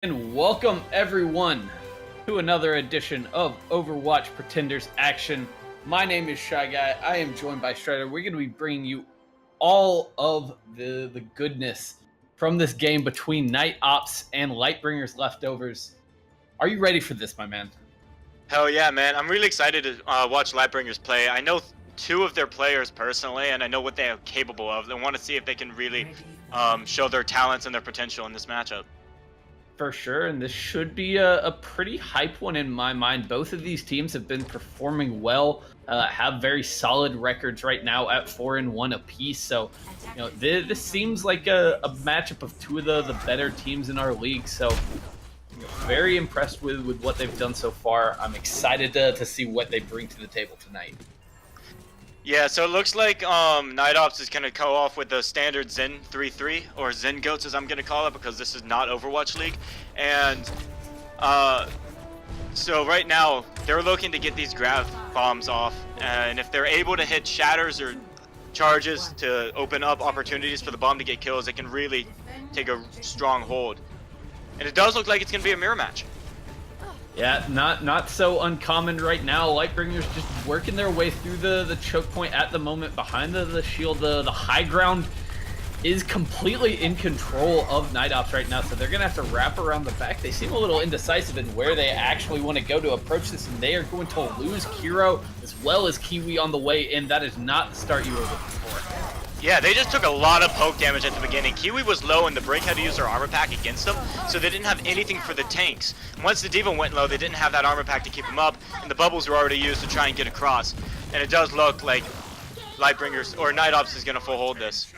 And welcome everyone to another edition of Overwatch Pretenders Action. My name is Shy Guy. I am joined by Strider. We're going to be bringing you all of the goodness from this game between Night Ops and Lightbringers Leftovers. Are you ready for this, my man? Hell yeah, man. I'm really excited to watch Lightbringers play. I know two of their players personally, and I know what they are capable of. I want to see if they can really show their talents and their potential in this matchup. For sure, and this should be a pretty hype one in my mind. Both of these teams have been performing well, have very solid records right now at 4-1 apiece. So, this seems like a matchup of two of the better teams in our league. So, very impressed with what they've done so far. I'm excited to see what they bring to the table tonight. Yeah, so it looks like Night Ops is going to go off with the standard Zen 3-3, or Zen Goats as I'm going to call it, because this is not Overwatch League. And so right now, they're looking to get these grav bombs off, and if they're able to hit shatters or charges to open up opportunities for the bomb to get kills, it can really take a strong hold. And it does look like it's going to be a mirror match. Yeah, not so uncommon right now. Lightbringers just working their way through the choke point at the moment behind the shield. The high ground is completely in control of Night Ops right now, so they're going to have to wrap around the back. They seem a little indecisive in where they actually want to go to approach this, and they are going to lose Kiro as well as Kiwi on the way in. That is not the start you were looking for. Yeah, they just took a lot of poke damage at the beginning. Kiwi was low and the Brink had to use their armor pack against them, so they didn't have anything for the tanks. Once the D.Va went low, they didn't have that armor pack to keep them up, and the bubbles were already used to try and get across. And it does look like Lightbringers, or Night Ops is going to full hold this.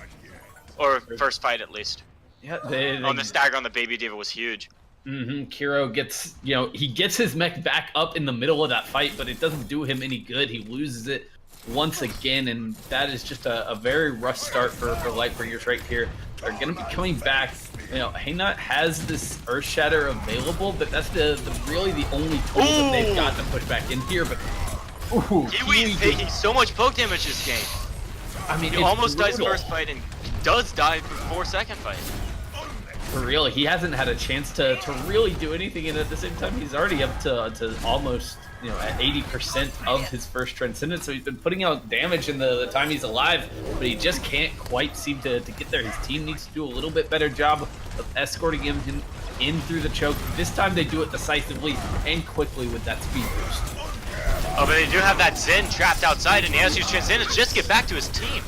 Or first fight at least. Yeah, the stagger on the baby D.Va was huge. Kiro gets, he gets his mech back up in the middle of that fight, but it doesn't do him any good. He loses it once again, and that is just a very rough start for Lightbringers right here. They're going to be coming back. Haynot has this Earth Shatter available, but that's really the only tool that they've got to push back in here. But Kiwi's taking so much poke damage this game. I mean, he almost dies first fight and does die before second fight. For real, he hasn't had a chance to really do anything, and at the same time, he's already up to almost at 80% of his first Transcendence, so he's been putting out damage in the time he's alive, but he just can't quite seem to get there. His team needs to do a little bit better job of escorting him in through the choke. This time they do it decisively and quickly with that speed boost. Oh, but they do have that Zen trapped outside, and he has to use Transcendence just to get back to his team.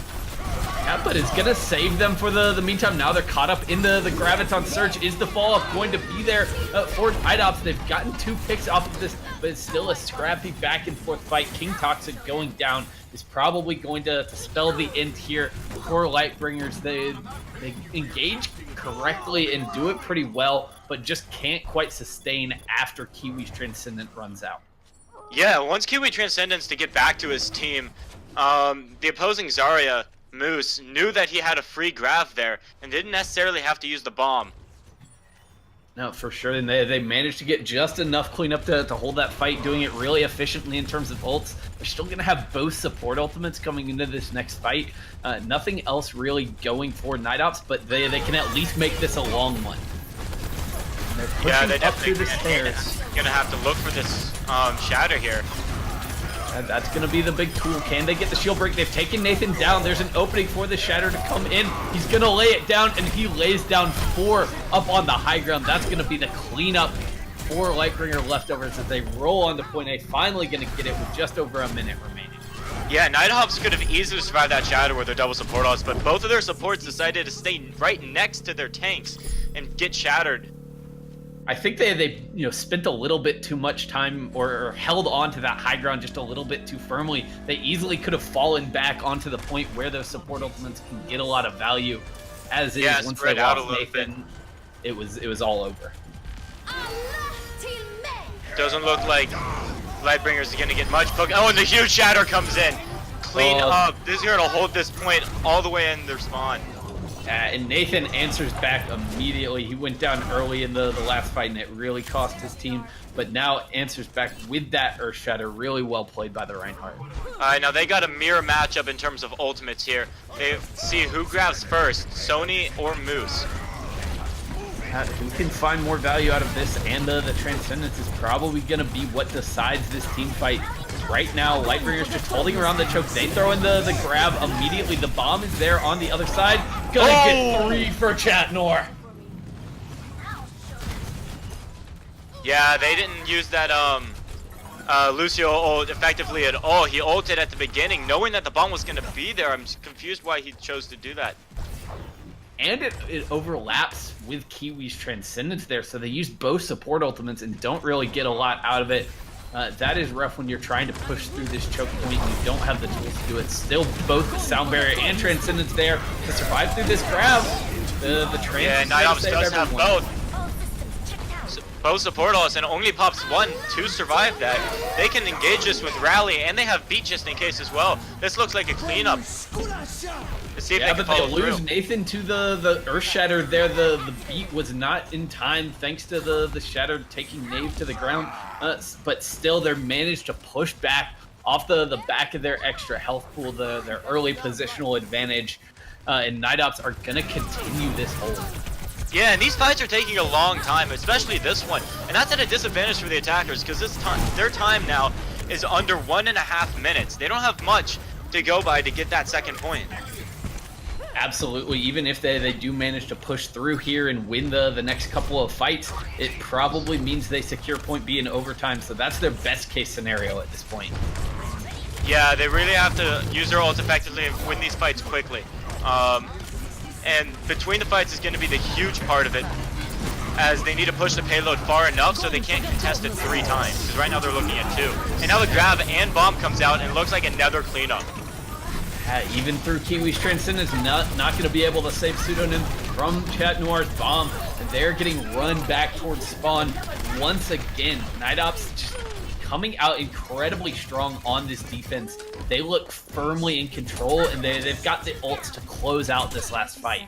Yeah, but it's going to save them for the meantime. Now they're caught up in the Graviton Surge. Is the fall-off going to be there for Night Ops? They've gotten 2 picks off of this, but it's still a scrappy back-and-forth fight. King Toxic going down is probably going to spell the end here for Lightbringers. They engage correctly and do it pretty well, but just can't quite sustain after Kiwi's Transcendent runs out. Yeah, once Kiwi Transcendence to get back to his team, the opposing Zarya Moose knew that he had a free grav there and didn't necessarily have to use the bomb. No, for sure. And they managed to get just enough cleanup to hold that fight, doing it really efficiently in terms of ults. They're still going to have both support ultimates coming into this next fight. Nothing else really going for Night Ops, but they can at least make this a long one. And they're pushing up through the stairs. Gonna have to look for this shatter here. And that's going to be the big tool. Can they get the shield break? They've taken Nathan down. There's an opening for the shatter to come in. He's going to lay it down, and he lays down 4 up on the high ground. That's going to be the cleanup for Lightbringer Leftovers as they roll on to point A. Finally going to get it with just over a minute remaining. Yeah, Night Ops could have easily survived that shatter with their double support ults, but both of their supports decided to stay right next to their tanks and get shattered. I think they spent a little bit too much time or held on to that high ground just a little bit too firmly. They easily could have fallen back onto the point where those support ultimates can get a lot of value. As is, once they lost Nathan, it was all over. Doesn't look like Lightbringers is going to get much poke. Oh, and the huge shatter comes in. Clean up. This is going to hold this point all the way in their spawn. And Nathan answers back immediately. He went down early in the last fight, and it really cost his team. But now answers back with that Earth Shatter. Really well played by the Reinhardt. Now they got a mirror matchup in terms of ultimates here. They see who grabs first, Sony or Moose. Who can find more value out of this, and the Transcendence is probably going to be what decides this team fight. Right now, Lightbringers just holding around the choke. They throw in the grab immediately. The bomb is there on the other side. Gonna get 3 for Chatnor. Yeah, they didn't use that Lucio ult effectively at all. He ulted at the beginning, knowing that the bomb was going to be there. I'm confused why he chose to do that. And it overlaps with Kiwi's Transcendence there, so they use both support ultimates and don't really get a lot out of it. That is rough when you're trying to push through this choke point and you don't have the tools to do it. Still both Sound Barrier and Transcendence there to survive through this grab. The Transcendence Night does have both. Both support ults and only pops 1 to survive that. They can engage this with Rally, and they have beat just in case as well. This looks like a cleanup. Let's see if they can follow through. Lose Nathan to the Earth Shatter there. The beat was not in time thanks to the Shatter taking Nave to the ground. But still, they managed to push back off the back of their extra health pool, their early positional advantage. And Night Ops are going to continue this hold. Yeah, and these fights are taking a long time, especially this one. And that's at a disadvantage for the attackers, because their time now is under 1.5 minutes. They don't have much to go by to get that second point. Absolutely. Even if they do manage to push through here and win the next couple of fights, it probably means they secure point B in overtime. So that's their best case scenario at this point. Yeah, they really have to use their ults effectively and win these fights quickly. And between the fights is going to be the huge part of it, as they need to push the payload far enough so they can't contest it 3 times, because right now they're looking at 2. And now the grab and bomb comes out, and it looks like another cleanup. Even through Kiwi's Transcendence, not going to be able to save Pseudonym from Chat Noir's bomb. And they're getting run back towards spawn once again. Night Ops just coming out incredibly strong on this defense. They look firmly in control, and they've got the ults to close out this last fight.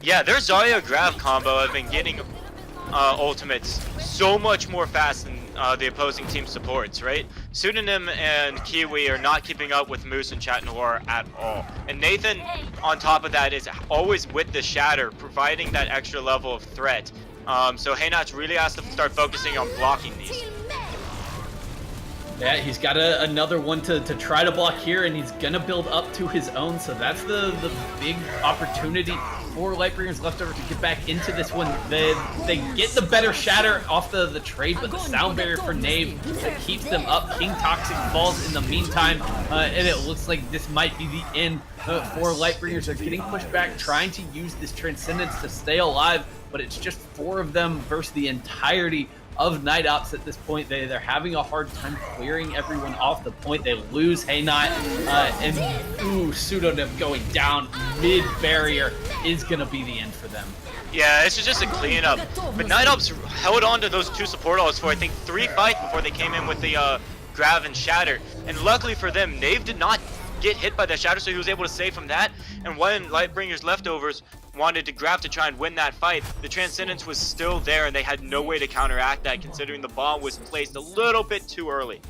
Yeah, their Zarya grab combo have been getting ultimates so much more fast than the opposing team supports, right? Pseudonym and Kiwi are not keeping up with Moose and Chat Noir at all. And Nathan, on top of that, is always with the Shatter, providing that extra level of threat. So Haynach really has to start focusing on blocking these. Yeah, he's got another one to try to block here, and he's going to build up to his own. So that's the big opportunity for Lightbringers Leftover to get back into this one. They get the better Shatter off the trade, but the Sound Barrier for Nave that keeps them up. King Toxic falls in the meantime, and it looks like this might be the end for Lightbringers. They're getting pushed back, trying to use this Transcendence to stay alive, but it's just 4 of them versus the entirety of Night Ops at this point. They're having a hard time clearing everyone off the point. They lose Haynot, and Pseudonym going down mid-barrier is going to be the end for them. Yeah, this is just a cleanup. But Night Ops held on to those 2 support ults for, I think, 3 fights before they came in with the Grav and Shatter. And luckily for them, Nave did not get hit by the Shatter, so he was able to save from that. And when Lightbringers Leftovers wanted to grab to try and win that fight, the Transcendence was still there, and they had no way to counteract that, considering the bomb was placed a little bit too early.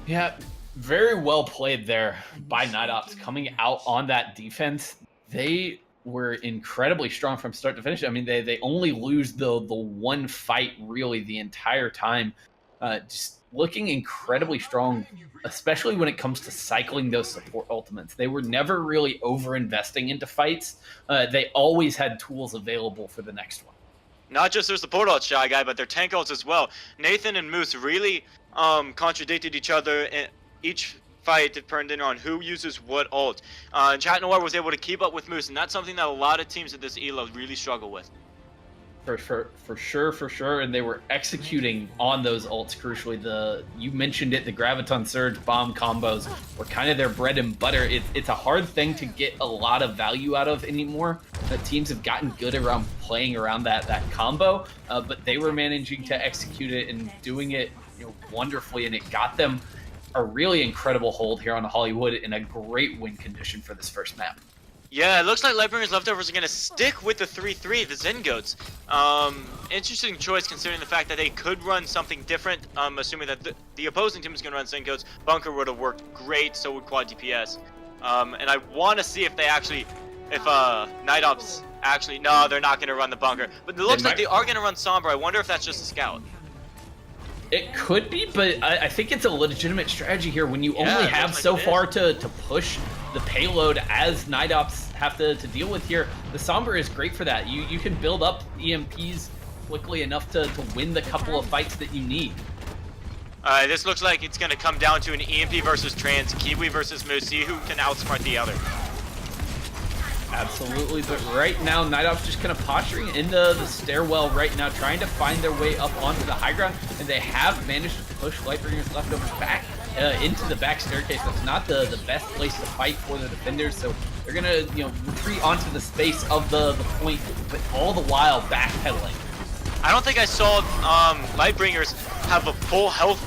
Yeah, very well played there by Night Ops coming out on that defense. They were incredibly strong from start to finish. I mean, they only lose the one fight really the entire time. Just looking incredibly strong, especially when it comes to cycling those support ultimates. They were never really over-investing into fights. They always had tools available for the next one. Not just their support ult, Shy Guy, but their tank ults as well. Nathan and Moose really contradicted each other in each fight, depending on who uses what ult. Chat Noir was able to keep up with Moose, and that's something that a lot of teams at this ELO really struggle with. For sure, and they were executing on those ults crucially. You mentioned it, the Graviton Surge bomb combos were kind of their bread and butter. It's a hard thing to get a lot of value out of anymore. The teams have gotten good around playing around that combo, but they were managing to execute it and doing it wonderfully, and it got them a really incredible hold here on Hollywood in a great win condition for this first map. Yeah, it looks like Lightbringers Leftovers are going to stick with the 3-3, the Zen Goats. Interesting choice considering the fact that they could run something different, assuming that the opposing team is going to run Zen Goats. Bunker would have worked great, so would Quad DPS. And I want to see if they actually, if Night Ops Actually, no, they're not going to run the bunker. But it looks like might- they are going to run Sombra. I wonder if that's just a scout. It could be, but I think it's a legitimate strategy here when you only it have looks so like it far to push the payload as Night Ops have to deal with here. The Sombra is great for that. You can build up EMPs quickly enough to win the couple of fights that you need. This looks like it's going to come down to an EMP versus Trans, Kiwi versus Moose. See who can outsmart the other. Absolutely, but right now, Night Ops just kind of posturing in the stairwell right now, trying to find their way up onto the high ground, and they have managed to push Lightbringers leftovers back into the back staircase. That's not the best place to fight for the defenders, so they're gonna retreat onto the space of the point, but all the while backpedaling. I don't think I saw Lightbringers have a full health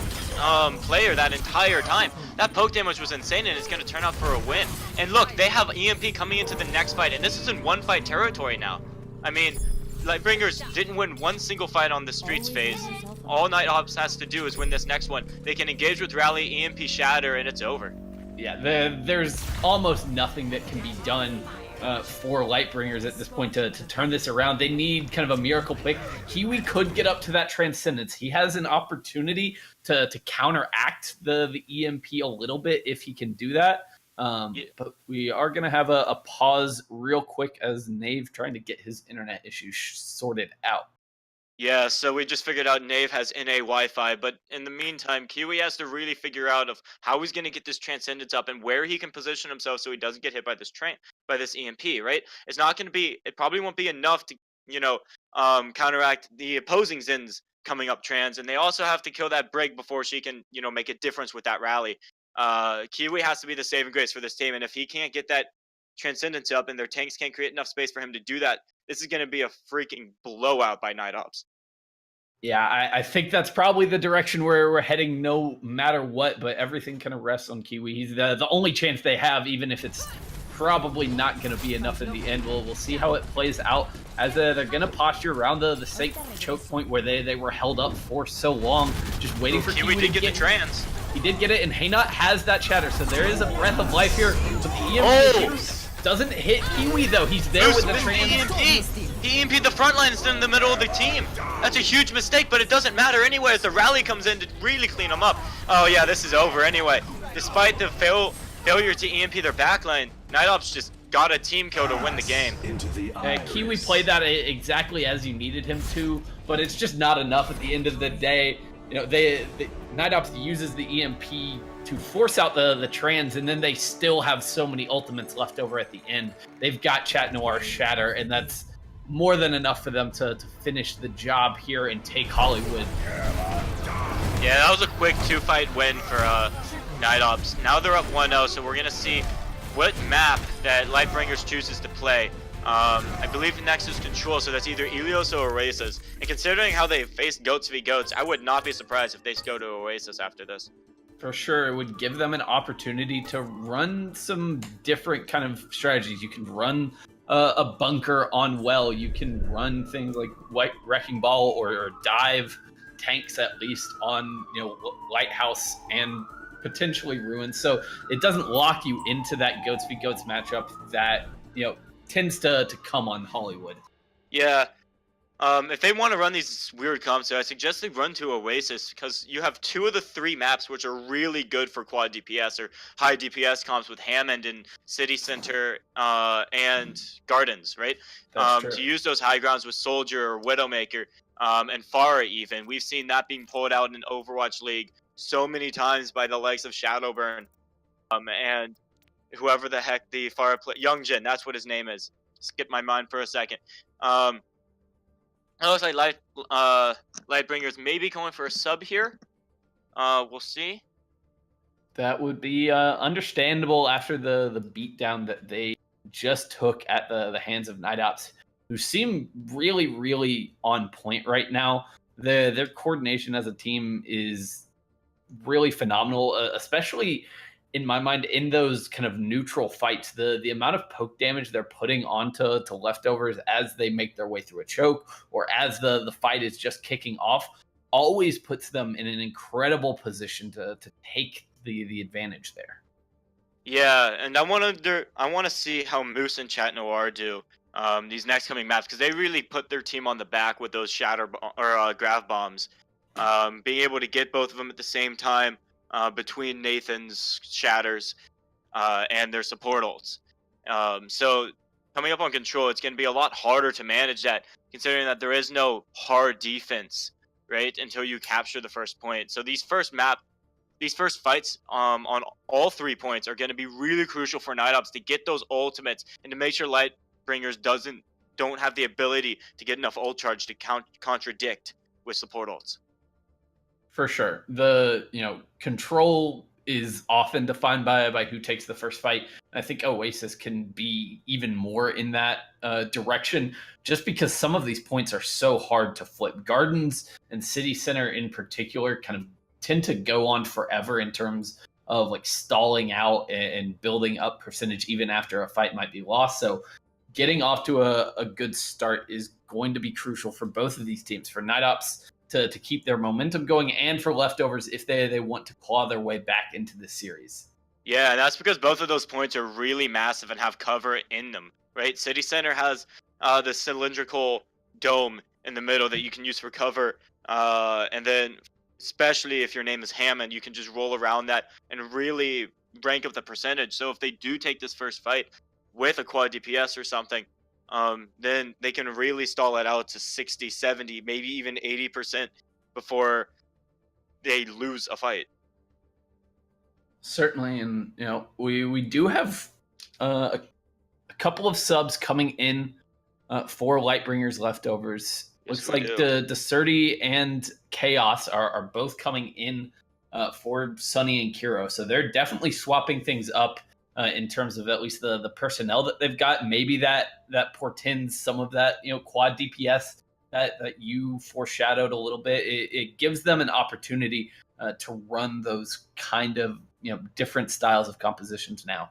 player that entire time. That poke damage was insane, and it's going to turn out for a win. And look, they have EMP coming into the next fight, and this is in one-fight territory now. I mean, Lightbringers didn't win one single fight on the Streets phase. All Night Ops has to do is win this next one. They can engage with Rally, EMP Shatter, and it's over. Yeah, there's almost nothing that can be done for Lightbringers at this point to turn this around. They need kind of a miracle pick. Kiwi could get up to that Transcendence. He has an opportunity to counteract the EMP a little bit if he can do that. But we are going to have a pause real quick as Nave trying to get his internet issues sorted out. Yeah, so we just figured out Nave has NA Wi-Fi, but in the meantime, Kiwi has to really figure out of how he's going to get this Transcendence up and where he can position himself so he doesn't get hit by this EMP, right? It's not going to be, it probably won't be enough to, counteract the opposing Zins coming up Trans, and they also have to kill that Brig before she can, make a difference with that rally. Kiwi has to be the saving grace for this team, and if he can't get that Transcendence up and their tanks can't create enough space for him to do that, this is going to be a freaking blowout by Night Ops. Yeah, I think that's probably the direction where we're heading no matter what, but everything kind of rests on Kiwi. He's the only chance they have, even if it's probably not going to be enough in the end. We'll see how it plays out as they're going to posture around the safe choke point where they were held up for so long, just waiting for Kiwi to get the Trans. He did get it, and Haynot has that Shatter, so there is a breath of life here. But the EMP doesn't hit Kiwi, though. He's there with the Trans. He EMP'd the front line instead in the middle of the team. That's a huge mistake, but it doesn't matter anyway as the rally comes in to really clean them up. Oh yeah, this is over anyway. Despite the failure to EMP their backline, Night Ops just got a team kill to win the game. Kiwi played that exactly as you needed him to, but it's just not enough at the end of the day. Night Ops uses the EMP to force out the Trans, and then they still have so many ultimates left over at the end. They've got Chat Noir Shatter, and that's more than enough for them to finish the job here and take Hollywood. Yeah, that was a quick two-fight win for Night Ops. Now they're up 1-0, so we're going to see what map that Lightbringers chooses to play. I believe next is Control, so that's either Ilios or Oasis. And considering how they faced Goats v Goats, I would not be surprised if they go to Oasis after this. For sure, it would give them an opportunity to run some different kind of strategies. You can run a bunker on well. You can run things like White Wrecking Ball or dive tanks at least on Lighthouse and potentially Ruin. So it doesn't lock you into that Goats v Goats matchup that tends to come on Hollywood. Yeah. If they want to run these weird comps, I suggest they run to Oasis because you have 2 of the 3 maps which are really good for quad DPS or high DPS comps with Hammond and City Center and Gardens, right? To use those high grounds with Soldier or Widowmaker and Pharah even. We've seen that being pulled out in Overwatch League so many times by the likes of Shadowburn and whoever the heck the Pharah Youngjin, that's what his name is. Skip my mind for a second. It looks like Lightbringers may be going for a sub here. We'll see. That would be understandable after the beatdown that they just took at the hands of Night Ops, who seem really, really on point right now. Their coordination as a team is really phenomenal, especially in my mind, in those kind of neutral fights. The amount of poke damage they're putting onto leftovers as they make their way through a choke or as the fight is just kicking off always puts them in an incredible position to take the advantage there. Yeah, and I want to see how Moose and Chat Noir do. these next coming maps, because they really put their team on the back with those grav bombs. Being able to get both of them at the same time between Nathan's shatters and their support ults. So coming up on control, it's going to be a lot harder to manage that, considering that there is no hard defense, right, until you capture the first point. So these first fights on all 3 points are going to be really crucial for Night Ops to get those ultimates and to make sure Lightbringers don't have the ability to get enough ult charge to contradict with support ults. For sure. The control is often defined by who takes the first fight. I think Oasis can be even more in that direction, just because some of these points are so hard to flip. Gardens and City Center in particular kind of tend to go on forever in terms of like stalling out and building up percentage even after a fight might be lost. So getting off to a good start is going to be crucial for both of these teams, for Night Ops to keep their momentum going, and for Leftovers if they want to claw their way back into the series. Yeah, and that's because both of those points are really massive and have cover in them, right? City Center has the cylindrical dome in the middle that you can use for cover, and then especially if your name is Hammond, you can just roll around that and really rank up the percentage. So if they do take this first fight with a quad DPS or something, then they can really stall it out to 60, 70, maybe even 80% before they lose a fight. Certainly, and we do have a couple of subs coming in for Lightbringers Leftovers. Yes, Looks like the Surdy and Chaos are both coming in for Sunny and Kiro, so they're definitely swapping things up in terms of at least the personnel that they've got. Maybe that portends some of that quad DPS that you foreshadowed a little bit. It gives them an opportunity to run those kind of different styles of compositions now.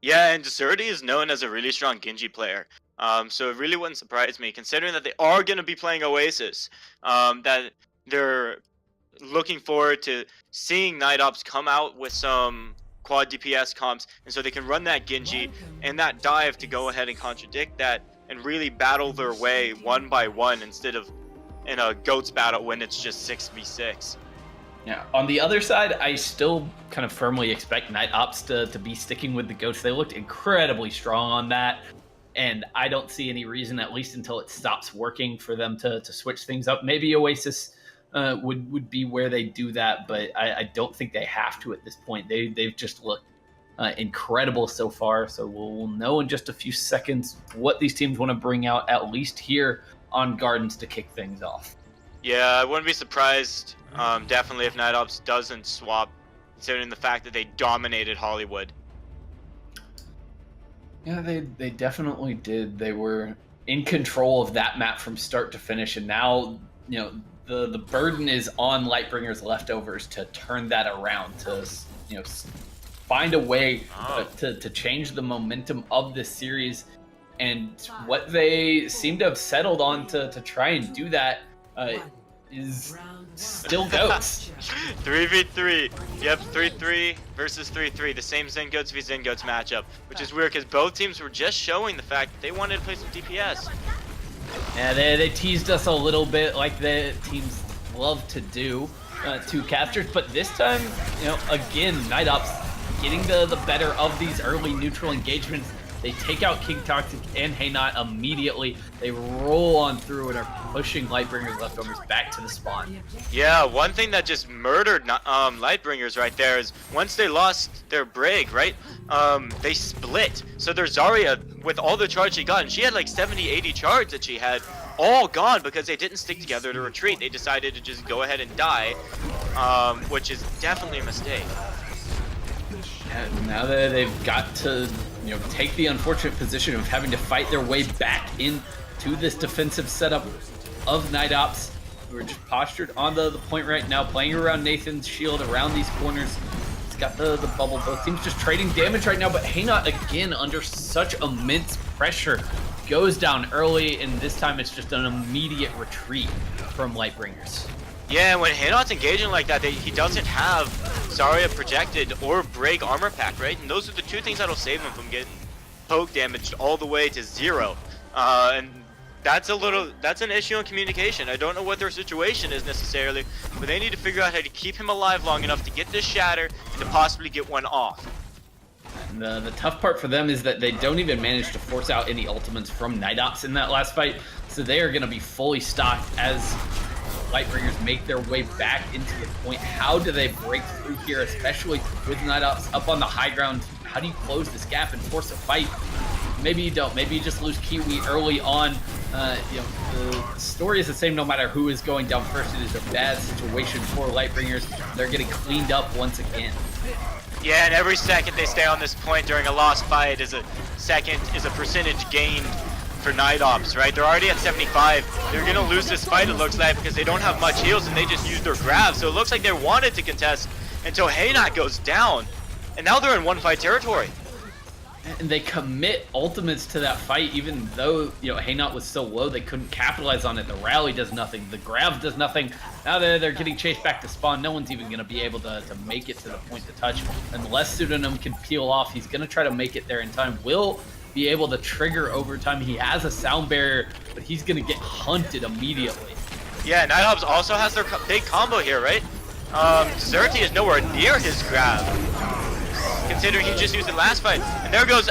Yeah, and Deserti is known as a really strong Genji player. So it really wouldn't surprise me, considering that they are going to be playing Oasis, that they're looking forward to seeing Night Ops come out with some quad DPS comps, and so they can run that Genji and that dive to go ahead and contradict that and really battle their way one by one instead of in a GOATS battle when it's just 6v6. Yeah. On the other side, I still kind of firmly expect Night Ops to be sticking with the GOATS. They looked incredibly strong on that, and I don't see any reason, at least until it stops working, for them to switch things up. Maybe Oasis would be where they do that, but I don't think they have to at this point. They've just looked incredible so far, so we'll know in just a few seconds what these teams want to bring out, at least here on Gardens, to kick things off. Yeah, I wouldn't be surprised, definitely, if Night Ops doesn't swap, considering the fact that they dominated Hollywood. Yeah, they definitely did. They were in control of that map from start to finish, and now the burden is on Lightbringers Leftovers to turn that around, to find a way to change the momentum of this series. And what they seem to have settled on to try and do that is still GOATS. 3v3. Yep, 3-3 versus 3-3. The same Zen Goats v Zen Goats matchup, which is weird because both teams were just showing the fact that they wanted to play some DPS. Yeah, they teased us a little bit, like the teams love to do, 2 captures, but this time, again, Night Ops getting the better of these early neutral engagements. They take out King Toxic and Haynot immediately. They roll on through and are pushing Lightbringers Leftovers back to the spawn. Yeah, one thing that just murdered Lightbringers right there is once they lost their Brig, right? They split. So their Zarya, with all the charge she got, and she had like 70, 80 charge that she had, all gone because they didn't stick together to retreat. They decided to just go ahead and die, which is definitely a mistake. And now that they've got to take the unfortunate position of having to fight their way back into this defensive setup of Night Ops. We're just postured on the point right now, playing around Nathan's shield, around these corners. He's got the bubble. Both teams just trading damage right now, but Haynot, again, under such immense pressure, goes down early, and this time it's just an immediate retreat from Lightbringers. Yeah, when Haynot's engaging like that, he doesn't have Zarya projected or Brig armor pack, right? And those are the two things that'll save him from getting poke damaged all the way to 0. And that's an issue in communication. I don't know what their situation is necessarily, but they need to figure out how to keep him alive long enough to get this shatter and to possibly get one off. The tough part for them is that they don't even manage to force out any ultimates from Night Ops in that last fight, so they are going to be fully stocked as Lightbringers make their way back into the point. How do they break through here, especially with Night Ops up on the high ground? How do you close this gap and force a fight? Maybe you don't. Maybe you just lose Kiwi early on. The story is the same no matter who is going down first. It is a bad situation for Lightbringers. They're getting cleaned up once again. Yeah, and every second they stay on this point during a lost fight is a percentage gained for Night Ops, right? They're already at 75. They're going to lose this fight, it looks like, because they don't have much heals and they just used their grab. So it looks like they wanted to contest until Haynot goes down. And now they're in one fight territory. And they commit ultimates to that fight, even though, Haynot was so low, they couldn't capitalize on it. The rally does nothing. The grab does nothing. Now they're getting chased back to spawn. No one's even going to be able to make it to the point to touch. Unless Pseudonym can peel off, he's going to try to make it there in time. Will be able to trigger overtime. He has a sound barrier, but he's going to get hunted immediately. Yeah, Night Ops also has their big combo here, right? Zerty is nowhere near his grab, considering he just used it last fight. And there goes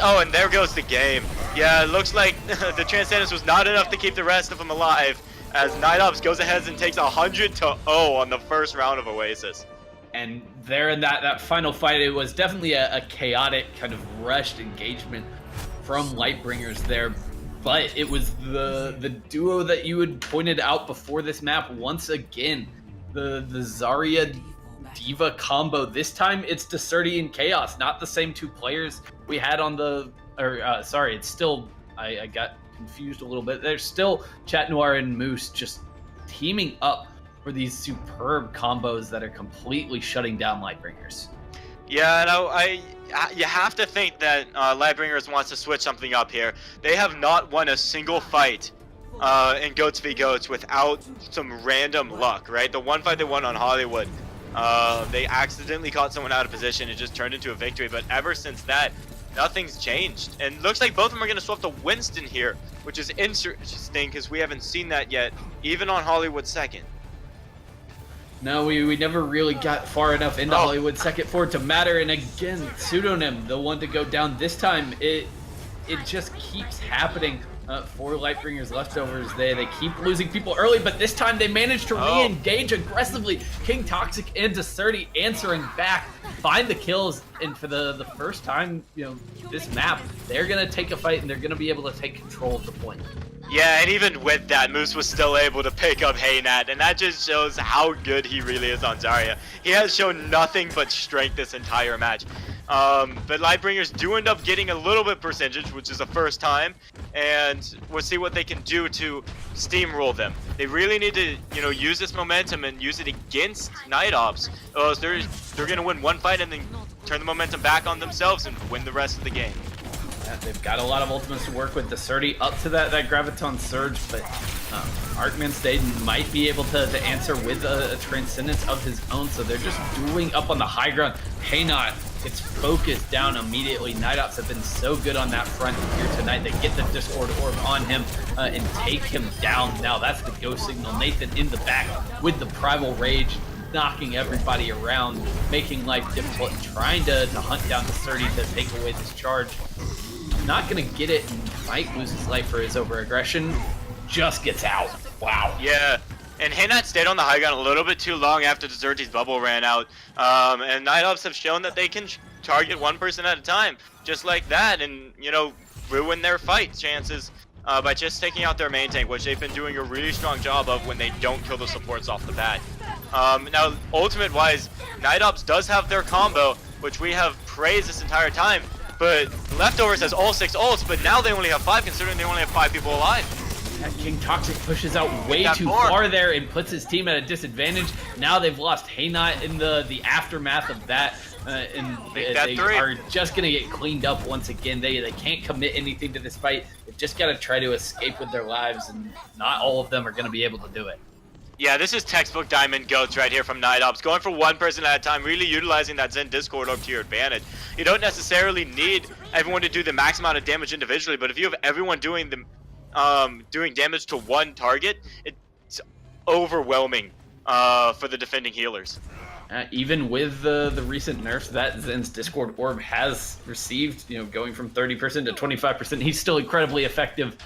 the game. Yeah, it looks like the Transcendence was not enough to keep the rest of them alive, as Night Ops goes ahead and takes 100-0 on the first round of Oasis. And there in that final fight, it was definitely a chaotic, kind of rushed engagement from Lightbringers there. But it was the duo that you had pointed out before this map once again. The Zarya Diva combo. This time it's Deserti and Chaos, not the same two players we had on it's still, I got confused a little bit. There's still Chat Noir and Moose just teaming up for these superb combos that are completely shutting down Lightbringers. Yeah, no, you have to think that Lightbringers wants to switch something up here. They have not won a single fight in Goats v Goats without some random luck, right? The one fight they won on Hollywood, they accidentally caught someone out of position. It just turned into a victory, but ever since that, nothing's changed. And looks like both of them are going to swap to Winston here, which is interesting because we haven't seen that yet, even on Hollywood second. No, we never really got far enough into Hollywood second for it to matter. And again, Pseudonym, the one to go down this time. It just keeps happening for Lightbringers leftovers. They keep losing people early, but this time they managed to re-engage aggressively. King Toxic and Deserti answering back, find the kills, and for the first time, this map, they're gonna take a fight and they're gonna be able to take control of the point. Yeah, and even with that, Moose was still able to pick up Haynat, and that just shows how good he really is on Zarya. He has shown nothing but strength this entire match. But Lightbringers do end up getting a little bit percentage, which is the first time, and we'll see what they can do to steamroll them. They really need to, use this momentum and use it against Night Ops. They're going to win one fight and then turn the momentum back on themselves and win the rest of the game. Yeah, they've got a lot of ultimates to work with. Deserti up to that Graviton Surge, but Arkman Stade might be able to answer with a Transcendence of his own, so they're just dueling up on the high ground. Haynot gets focused down immediately. Night Ops have been so good on that front here tonight. They get the Discord Orb on him and take him down. Now that's the go signal. Nathan in the back with the Primal Rage, knocking everybody around, making life difficult, and trying to hunt down Deserti to take away this charge. Not gonna get it, and might lose his life for his overaggression. Just gets out. Wow. Yeah. And Haynat stayed on the high ground a little bit too long after Deserti's bubble ran out. And Night Ops have shown that they can target one person at a time, just like that, and, ruin their fight chances by just taking out their main tank, which they've been doing a really strong job of when they don't kill the supports off the bat. Now, ultimate-wise, Night Ops does have their combo, which we have praised this entire time, but Leftovers has all 6 ults, but now they only have 5, considering they only have 5 people alive. King Toxic pushes out way too far there and puts his team at a disadvantage. Now they've lost Haynot in the aftermath of that, and they are just gonna get cleaned up once again. They can't commit anything to this fight. They've just got to try to escape with their lives, and not all of them are gonna be able to do it. Yeah, this is textbook Diamond Goats right here from Night Ops. Going for one person at a time, really utilizing that Zen Discord up to your advantage. You don't necessarily need everyone to do the max amount of damage individually, but if you have everyone doing the doing damage to one target, it's overwhelming for the defending healers. Even with the recent nerfs that Zen's Discord Orb has received, going from 30% to 25%, he's still incredibly effective.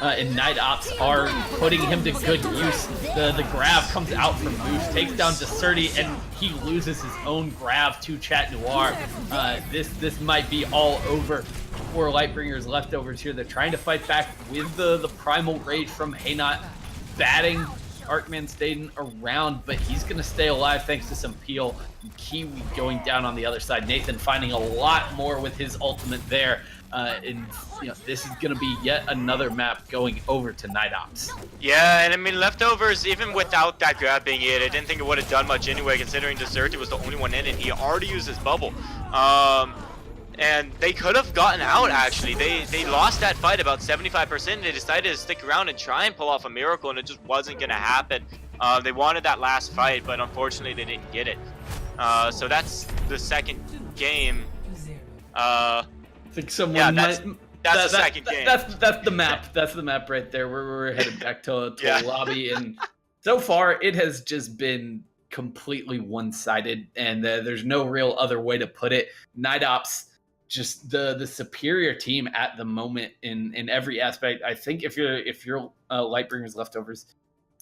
And Night Ops are putting him to good use. The grab comes out from Moose, takes down Deserti, and he loses his own grab to Chat Noir. This might be all over for Lightbringers leftovers here. They're trying to fight back with the Primal Rage from Haynot, batting Arcman Staden around, but he's going to stay alive thanks to some peel. Kiwi going down on the other side. Nathan finding a lot more with his ultimate there. And this is going to be yet another map going over to Night Ops. Yeah, and I mean, leftovers, even without that grab being hit, I didn't think it would have done much anyway, considering Deserti was the only one in it. He already used his bubble. And they could have gotten out, actually. They lost that fight about 75%. They decided to stick around and try and pull off a miracle, and it just wasn't going to happen. They wanted that last fight, but unfortunately they didn't get it. So that's the second game. I think someone that's the second game. That's the map. That's the map right there. We're headed back to Yeah. lobby, and so far it has just been completely one-sided, and there's no real other way to put it. Night Ops, just the superior team at the moment in every aspect. I think if you're Lightbringers leftovers,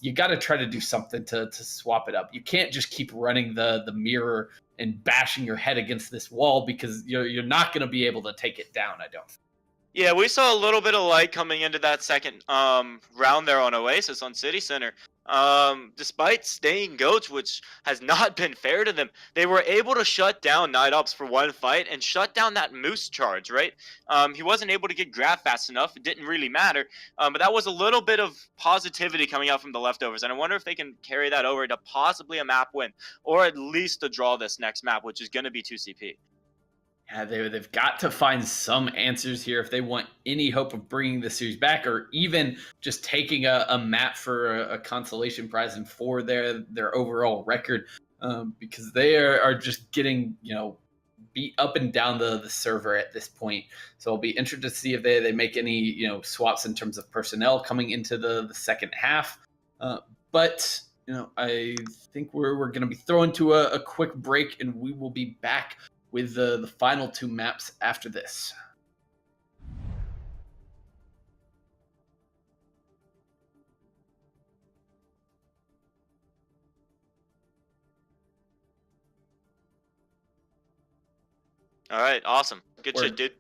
you got to try to do something to swap it up. You can't just keep running the mirror and bashing your head against this wall, because you're not going to be able to take it down, I don't think. Yeah, we saw a little bit of light coming into that second round there on Oasis on City Center. Despite staying goats, which has not been fair to them, they were able to shut down Night Ops for one fight and shut down that Moose charge, right? He wasn't able to get grab fast enough. It didn't really matter. But that was a little bit of positivity coming out from the leftovers, and I wonder if they can carry that over to possibly a map win, or at least to draw this next map, which is going to be 2CP. Yeah, they've got to find some answers here if they want any hope of bringing the series back, or even just taking a map for a consolation prize and for their overall record, because they are just getting beat up and down the server at this point. So I'll be interested to see if they make any swaps in terms of personnel coming into the second half. But I think we're going to be thrown to a quick break, and we will be back with the final two maps after this. All right, awesome. Good shit, dude.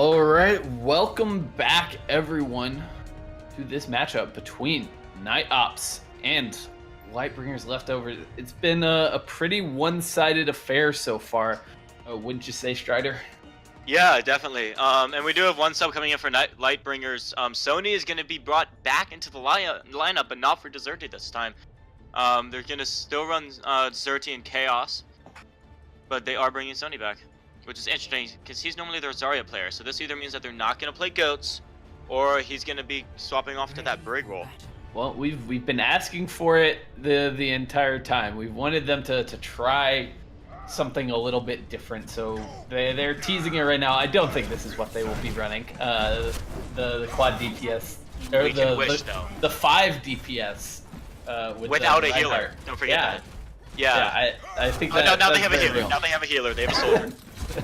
All right, welcome back, everyone, to this matchup between Night Ops and Lightbringers Leftovers. It's been a pretty one-sided affair so far, wouldn't you say, Strider? Yeah, definitely. And we do have one sub coming in for Lightbringers. Sony is going to be brought back into the lineup, but not for Deserti this time. They're going to still run Deserti and Chaos, but they are bringing Sony back, which is interesting because he's normally their Zarya player. So this either means that they're not going to play Goats, or he's going to be swapping off to that Brig role. Well, we've been asking for it the entire time. We've wanted them to try something a little bit different, so they're teasing it right now. I don't think this is what they will be running. The quad DPS, or the 5 DPS without a healer. Don't forget that. Yeah, I think that. Now they have a healer. Real. Now they have a healer. They have a soldier.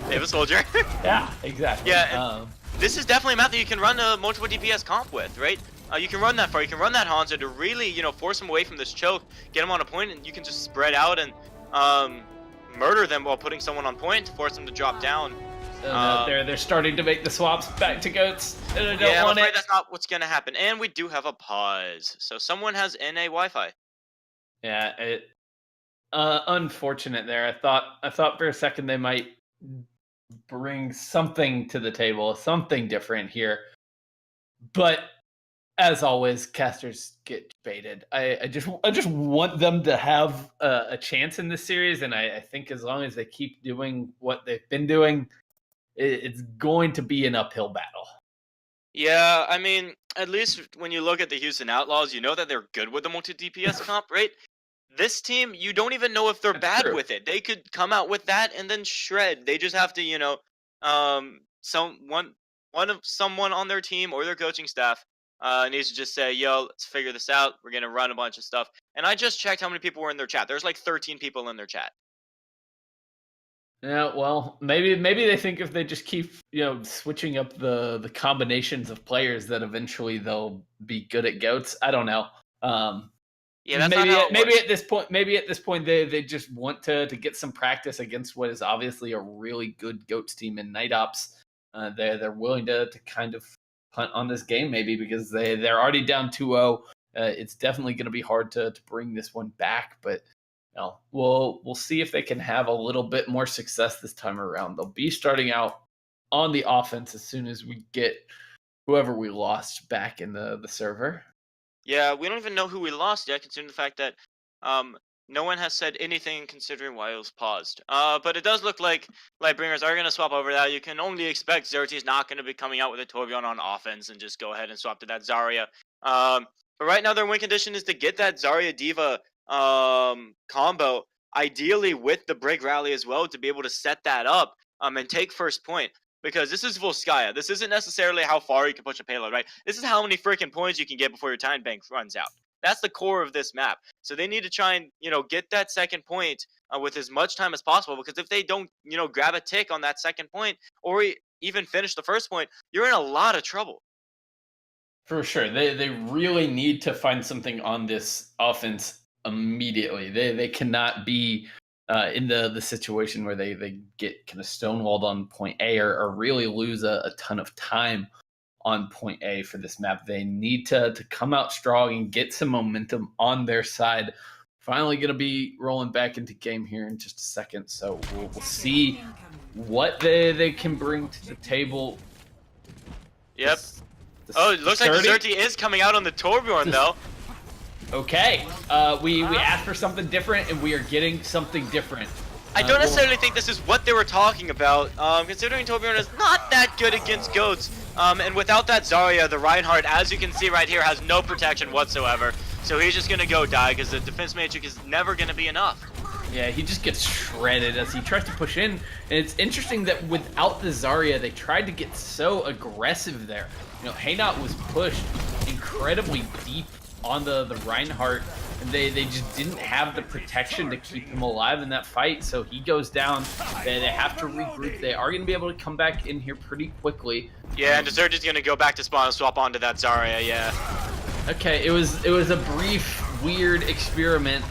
They have a soldier. Yeah, exactly. Yeah. This is definitely a map that you can run a multiple DPS comp with, right? You can run that far. You can run that Hanzo to really, force him away from this choke, get him on a point, and you can just spread out and murder them while putting someone on point to force them to drop down. They're starting to make the swaps back to Goats. I'm afraid that's not what's gonna happen. And we do have a pause, so someone has NA Wi-Fi. Yeah, unfortunate there. I thought for a second they might bring something to the table, something different here, but as always, casters get baited. I just want them to have a chance in this series, and I think as long as they keep doing what they've been doing, it's going to be an uphill battle. Yeah, I mean, at least when you look at the Houston Outlaws, you know that they're good with the multi-DPS comp, right? This team, you don't even know if they're That's bad true. with it. They could come out with that and then shred. They just have to, someone on their team or their coaching staff needs to just say, yo, let's figure this out. We're going to run a bunch of stuff. And I just checked how many people were in their chat. There's like 13 people in their chat. Yeah, well, maybe they think if they just keep, switching up the combinations of players that eventually they'll be good at Goats. I don't know. Yeah, that's maybe at this point they just want to get some practice against what is obviously a really good Goats team in Night Ops. They're willing to kind of punt on this game maybe because they're already down 2-0. It's definitely going to be hard to bring this one back, but we'll see if they can have a little bit more success this time around. They'll be starting out on the offense as soon as we get whoever we lost back in the server. Yeah, we don't even know who we lost yet, considering the fact that no one has said anything considering why it was paused. But it does look like Lightbringers are going to swap over that. You can only expect Xerti's not going to be coming out with a Torbjorn on offense and just go ahead and swap to that Zarya. But right now their win condition is to get that Zarya Diva combo, ideally with the Brig rally as well, to be able to set that up and take first point. Because this is Volskaya. This isn't necessarily how far you can push a payload, right? This is how many freaking points you can get before your time bank runs out. That's the core of this map. So they need to try and, get that second point with as much time as possible. Because if they don't, grab a tick on that second point or even finish the first point, you're in a lot of trouble. For sure. They really need to find something on this offense immediately. They cannot be in the situation where they get kind of stonewalled on point A or really lose a ton of time on point A for this map. They need to come out strong and get some momentum on their side. Finally going to be rolling back into game here in just a second, so we'll see what they can bring to the table. Yep. It looks like Xerti is coming out on the Torbjorn, though. Okay, we asked for something different, and we are getting something different. I don't necessarily think this is what they were talking about, considering Torbjorn is not that good against Goats. And without that Zarya, the Reinhardt, as you can see right here, has no protection whatsoever. So he's just going to go die, because the defense matrix is never going to be enough. Yeah, he just gets shredded as he tries to push in. And it's interesting that without the Zarya, they tried to get so aggressive there. Hainaut was pushed incredibly deep on the Reinhardt, and they just didn't have the protection to keep him alive in that fight, so he goes down. They have to regroup. They are going to be able to come back in here pretty quickly. Yeah, and Deserti's going to go back to spawn and swap onto that Zarya, yeah. Okay, it was a brief, weird experiment,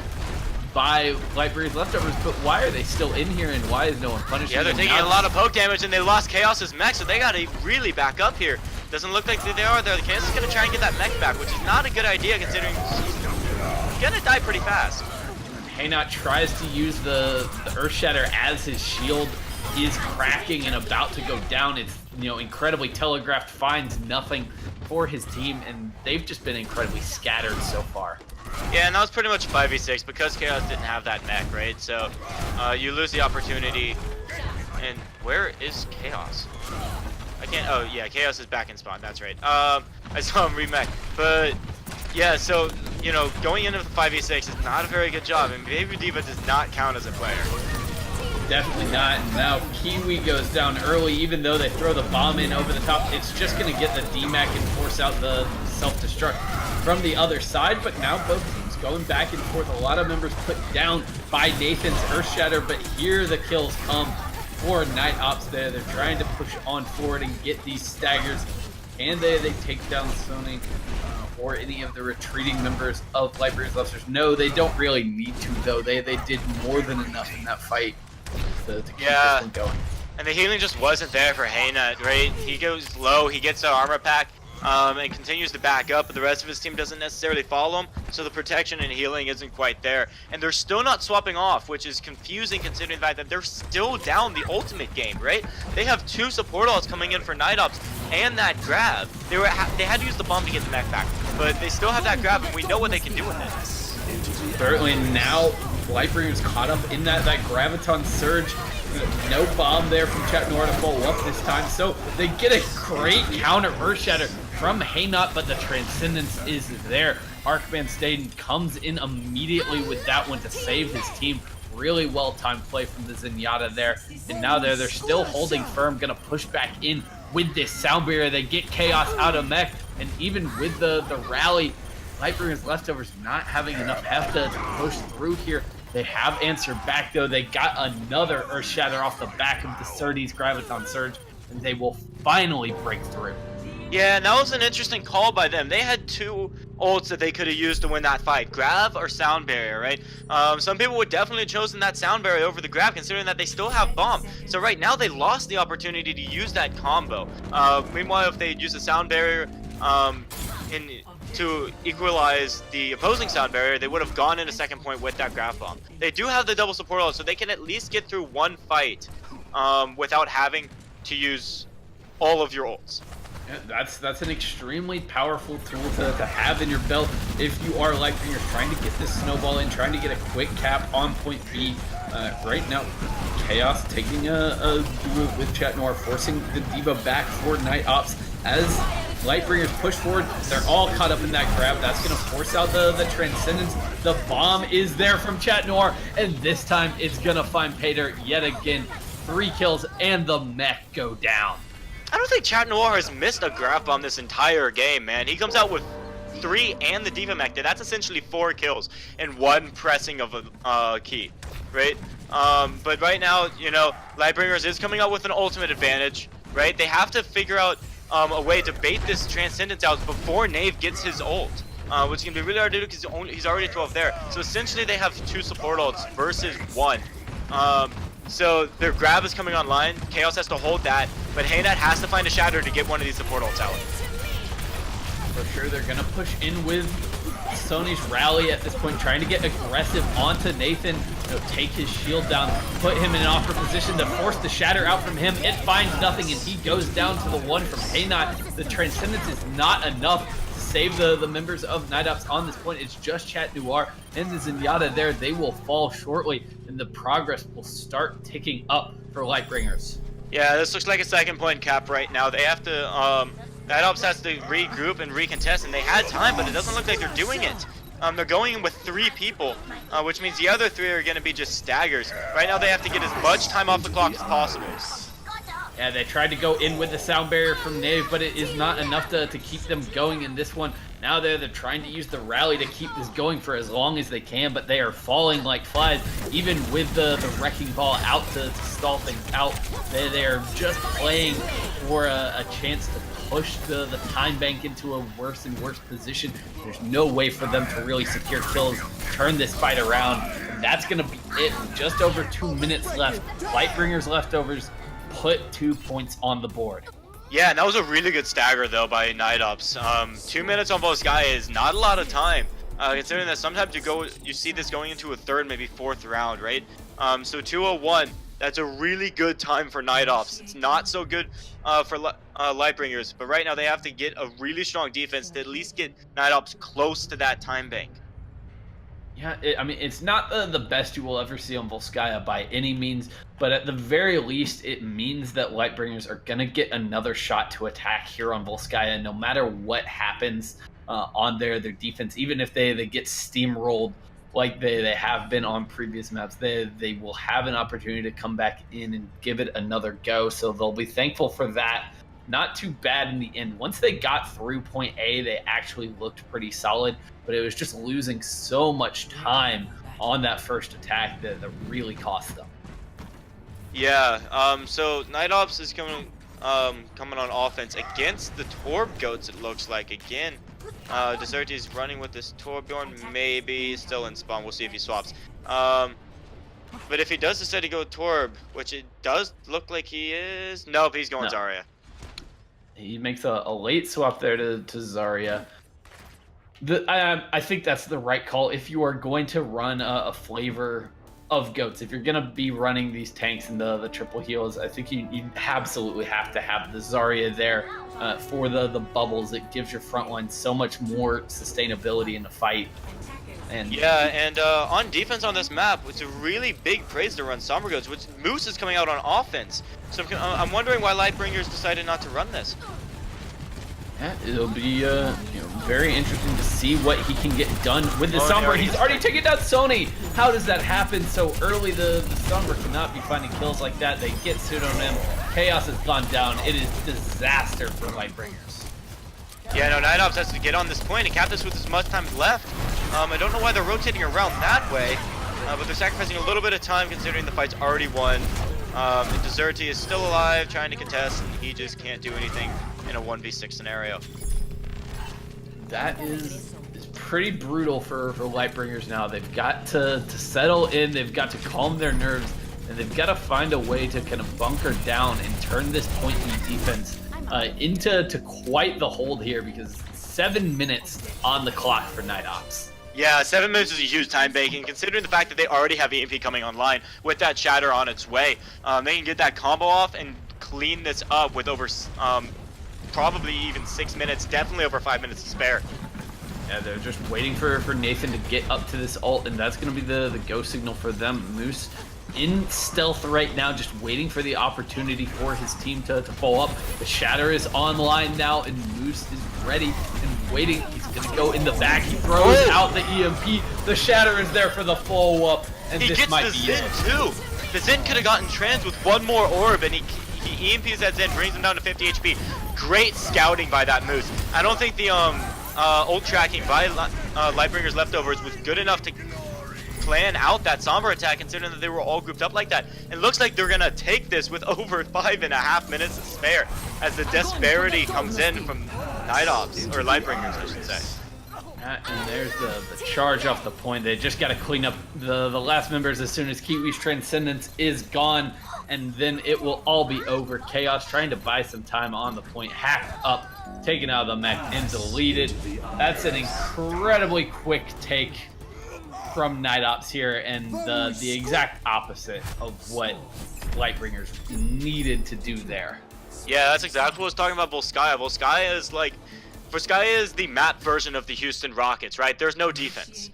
by Lightbringers leftovers, but why are they still in here and why is no one punishing them? Yeah, they're taking a lot of poke damage and they lost Chaos's mech, so they gotta really back up here. Doesn't look like they are there. Chaos is gonna try and get that mech back, which is not a good idea considering he's gonna die pretty fast. Haynot tries to use the Earth Shatter as his shield. He is cracking and about to go down. It's, you know, incredibly telegraphed, finds nothing for his team, and they've just been incredibly scattered so far. Yeah, and that was pretty much 5v6 because Chaos didn't have that mech, right? So you lose the opportunity. And where is Chaos? I can't. Oh yeah, Chaos is back in spawn. That's right. I saw him remech, but yeah. So you know, going into the 5v6 is not a very good job, and Baby Diva does not count as a player. Definitely not. And now Kiwi goes down early, even though they throw the bomb in over the top. It's just going to get the DMAC and force out the self-destruct from the other side. But now both teams going back and forth. A lot of members put down by Nathan's Earth Shatter, but here the kills come for Night Ops there. They're trying to push on forward and get these staggers. And they take down Sony or any of the retreating members of Lightbringers Leftovers. No, they don't really need to, though. They did more than enough in that fight to keep this one going. And the healing just wasn't there for Haynut, right? He goes low, he gets an armor pack, and continues to back up, but the rest of his team doesn't necessarily follow him, so the protection and healing isn't quite there. And they're still not swapping off, which is confusing considering the fact that they're still down the ultimate game, right? They have 2 support ults coming in for Night Ops and that grab. They had to use the bomb to get the mech back, but they still have that grab, and we know what they can do with it. Certainly now, Lightbringers caught up in that Graviton Surge. No bomb there from Chat Noir to follow up this time, so they get a great counter Earth Shatter from Haynot, but the Transcendence is there. Arcman Staden comes in immediately with that one to save his team. Really well-timed play from the Zenyatta there, and now they're still holding firm, gonna push back in with this Sound Barrier. They get Chaos out of mech, and even with the rally, Lightbringers Leftovers not having enough heft to push through here. They have answered back, though. They got another Earth Shatter off the back of the Surtees Graviton Surge, and they will finally break through. Yeah, and that was an interesting call by them. They had 2 ults that they could have used to win that fight. Grav or Sound Barrier, right? Some people would definitely have chosen that Sound Barrier over the Grav, considering that they still have Bomb. So right now, they lost the opportunity to use that combo. Meanwhile, if they had used a Sound Barrier to equalize the opposing Sound Barrier, they would have gone in a second point with that Grav Bomb. They do have the double support ult, so they can at least get through one fight without having to use all of your ults. Yeah, that's an extremely powerful tool to have in your belt if you are Lightbringers trying to get this snowball in, trying to get a quick cap on point B. Right now, Chaos taking a duel with Chat Noir, forcing the Diva back for Night Ops as Lightbringers push forward. They're all caught up in that grab. That's going to force out the Transcendence. The bomb is there from Chat Noir, and this time it's going to find Pater yet again. 3 kills, and the mech go down. I don't think Chat Noir has missed a grab bomb this entire game, man. He comes out with 3 and the Diva mech. That's essentially 4 kills and 1 pressing of a key, right? But right now, you know, Lightbringers is coming out with an ultimate advantage, right? They have to figure out a way to bait this Transcendence out before Knave gets his ult, which can be really hard to do because he's already 12 there. So essentially they have 2 support ults versus 1. So their grab is coming online. Chaos has to hold that, but Haynut has to find a shatter to get one of these support ults out. For sure, they're going to push in with Sony's rally at this point, trying to get aggressive onto Nathan, take his shield down, put him in an awkward position to force the shatter out from him. It finds nothing, and he goes down to the one from Haynot. The Transcendence is not enough to save the members of Night Ops on this point. It's just Chat Noir and the Zenyatta there. They will fall shortly, and the progress will start ticking up for Lightbringers. Yeah, this looks like a second point cap right now. They have to, Night Ops has to regroup and recontest, and they had time, but it doesn't look like they're doing it. They're going in with 3 people, which means the other 3 are going to be just staggers. Right now they have to get as much time off the clock as possible. Yeah, they tried to go in with the sound barrier from Nave, but it is not enough to keep them going in this one. Now they're trying to use the rally to keep this going for as long as they can, but they are falling like flies, even with the Wrecking Ball out to stall things out. They are just playing for a chance to push the time bank into a worse and worse position. There's no way for them to really secure kills, turn this fight around. And that's going to be it. Just over 2 minutes left. Lightbringers leftovers put 2 points on the board. Yeah, and that was a really good stagger though by Night Ops. 2 minutes on both guys is not a lot of time. Considering that sometimes you see this going into a third, maybe fourth round, right? So 2:01, that's a really good time for Night Ops. It's not so good for Lightbringers, but right now they have to get a really strong defense to at least get Night Ops close to that time bank. Yeah, I mean, it's not the best you will ever see on Volskaya by any means, but at the very least, it means that Lightbringers are going to get another shot to attack here on Volskaya, no matter what happens on their defense. Even if they get steamrolled like they have been on previous maps, they will have an opportunity to come back in and give it another go, so they'll be thankful for that. Not too bad in the end. Once they got through point A, they actually looked pretty solid, but it was just losing so much time on that first attack that really cost them. Yeah, so Night Ops is coming on offense against the Torb Goats, it looks like. Again, Deserti is running with this Torbjorn, maybe still in spawn. We'll see if he swaps. But if he does decide to go Torb, which it does look like he is... Nope, he's going Zarya. He makes a late swap there to Zarya. I think that's the right call. If you are going to run a flavor of goats, if you're going to be running these tanks and the triple heals, I think you absolutely have to have the Zarya there for the bubbles. It gives your front line so much more sustainability in the fight. And yeah, and on defense on this map, it's a really big praise to run Somber Goats, which Moose is coming out on offense. So I'm wondering why Lightbringers decided not to run this. Yeah, it'll be very interesting to see what he can get done with the Sombra. He's already taken down Sony. How does that happen so early? The Sombra cannot be finding kills like that. They get pseudonym. Chaos has gone down. It is disaster for Lightbringers. Yeah, no, Night Ops has to get on this point and cap this with as much time left. I don't know why they're rotating around that way, but they're sacrificing a little bit of time considering the fight's already won. Deserti is still alive, trying to contest, and he just can't do anything in a 1v6 scenario. That is pretty brutal for Lightbringers now. They've got to settle in, they've got to calm their nerves, and they've got to find a way to kind of bunker down and turn this point in defense into quite the hold here, because 7 minutes on the clock for Night Ops. Yeah, 7 minutes is a huge time banking, considering the fact that they already have EMP coming online with that Shatter on its way. They can get that combo off and clean this up with over probably even 6 minutes, definitely over 5 minutes to spare. Yeah, they're just waiting for Nathan to get up to this ult, and that's going to be the go signal for them. Moose in stealth right now, just waiting for the opportunity for his team to follow up. The Shatter is online now, and Moose is ready and waiting. He's going to go in the back. He throws out the EMP. The Shatter is there for the follow-up, and this might be it. He gets the Zen, too. The Zen could have gotten trans with one more orb, and he EMPs that Zen, brings him down to 50 HP. Great scouting by that Moose. I don't think the ult tracking by Lightbringers leftovers was good enough to plan out that Sombra attack, considering that they were all grouped up like that. It looks like they're gonna take this with over 5.5 minutes to spare, as the disparity comes in from Night Ops, or Lightbringers, I should say. And there's the charge off the point. They just got to clean up the last members as soon as Kiwi's Transcendence is gone, and then it will all be over. Chaos trying to buy some time on the point, hacked up, taken out of the mech, and deleted. That's an incredibly quick take from Night Ops here, and the exact opposite of what Lightbringers needed to do there. Yeah, that's exactly what I was talking about Volskaya. Volskaya is like, Volskaya is the map version of the Houston Rockets, right? There's no defense.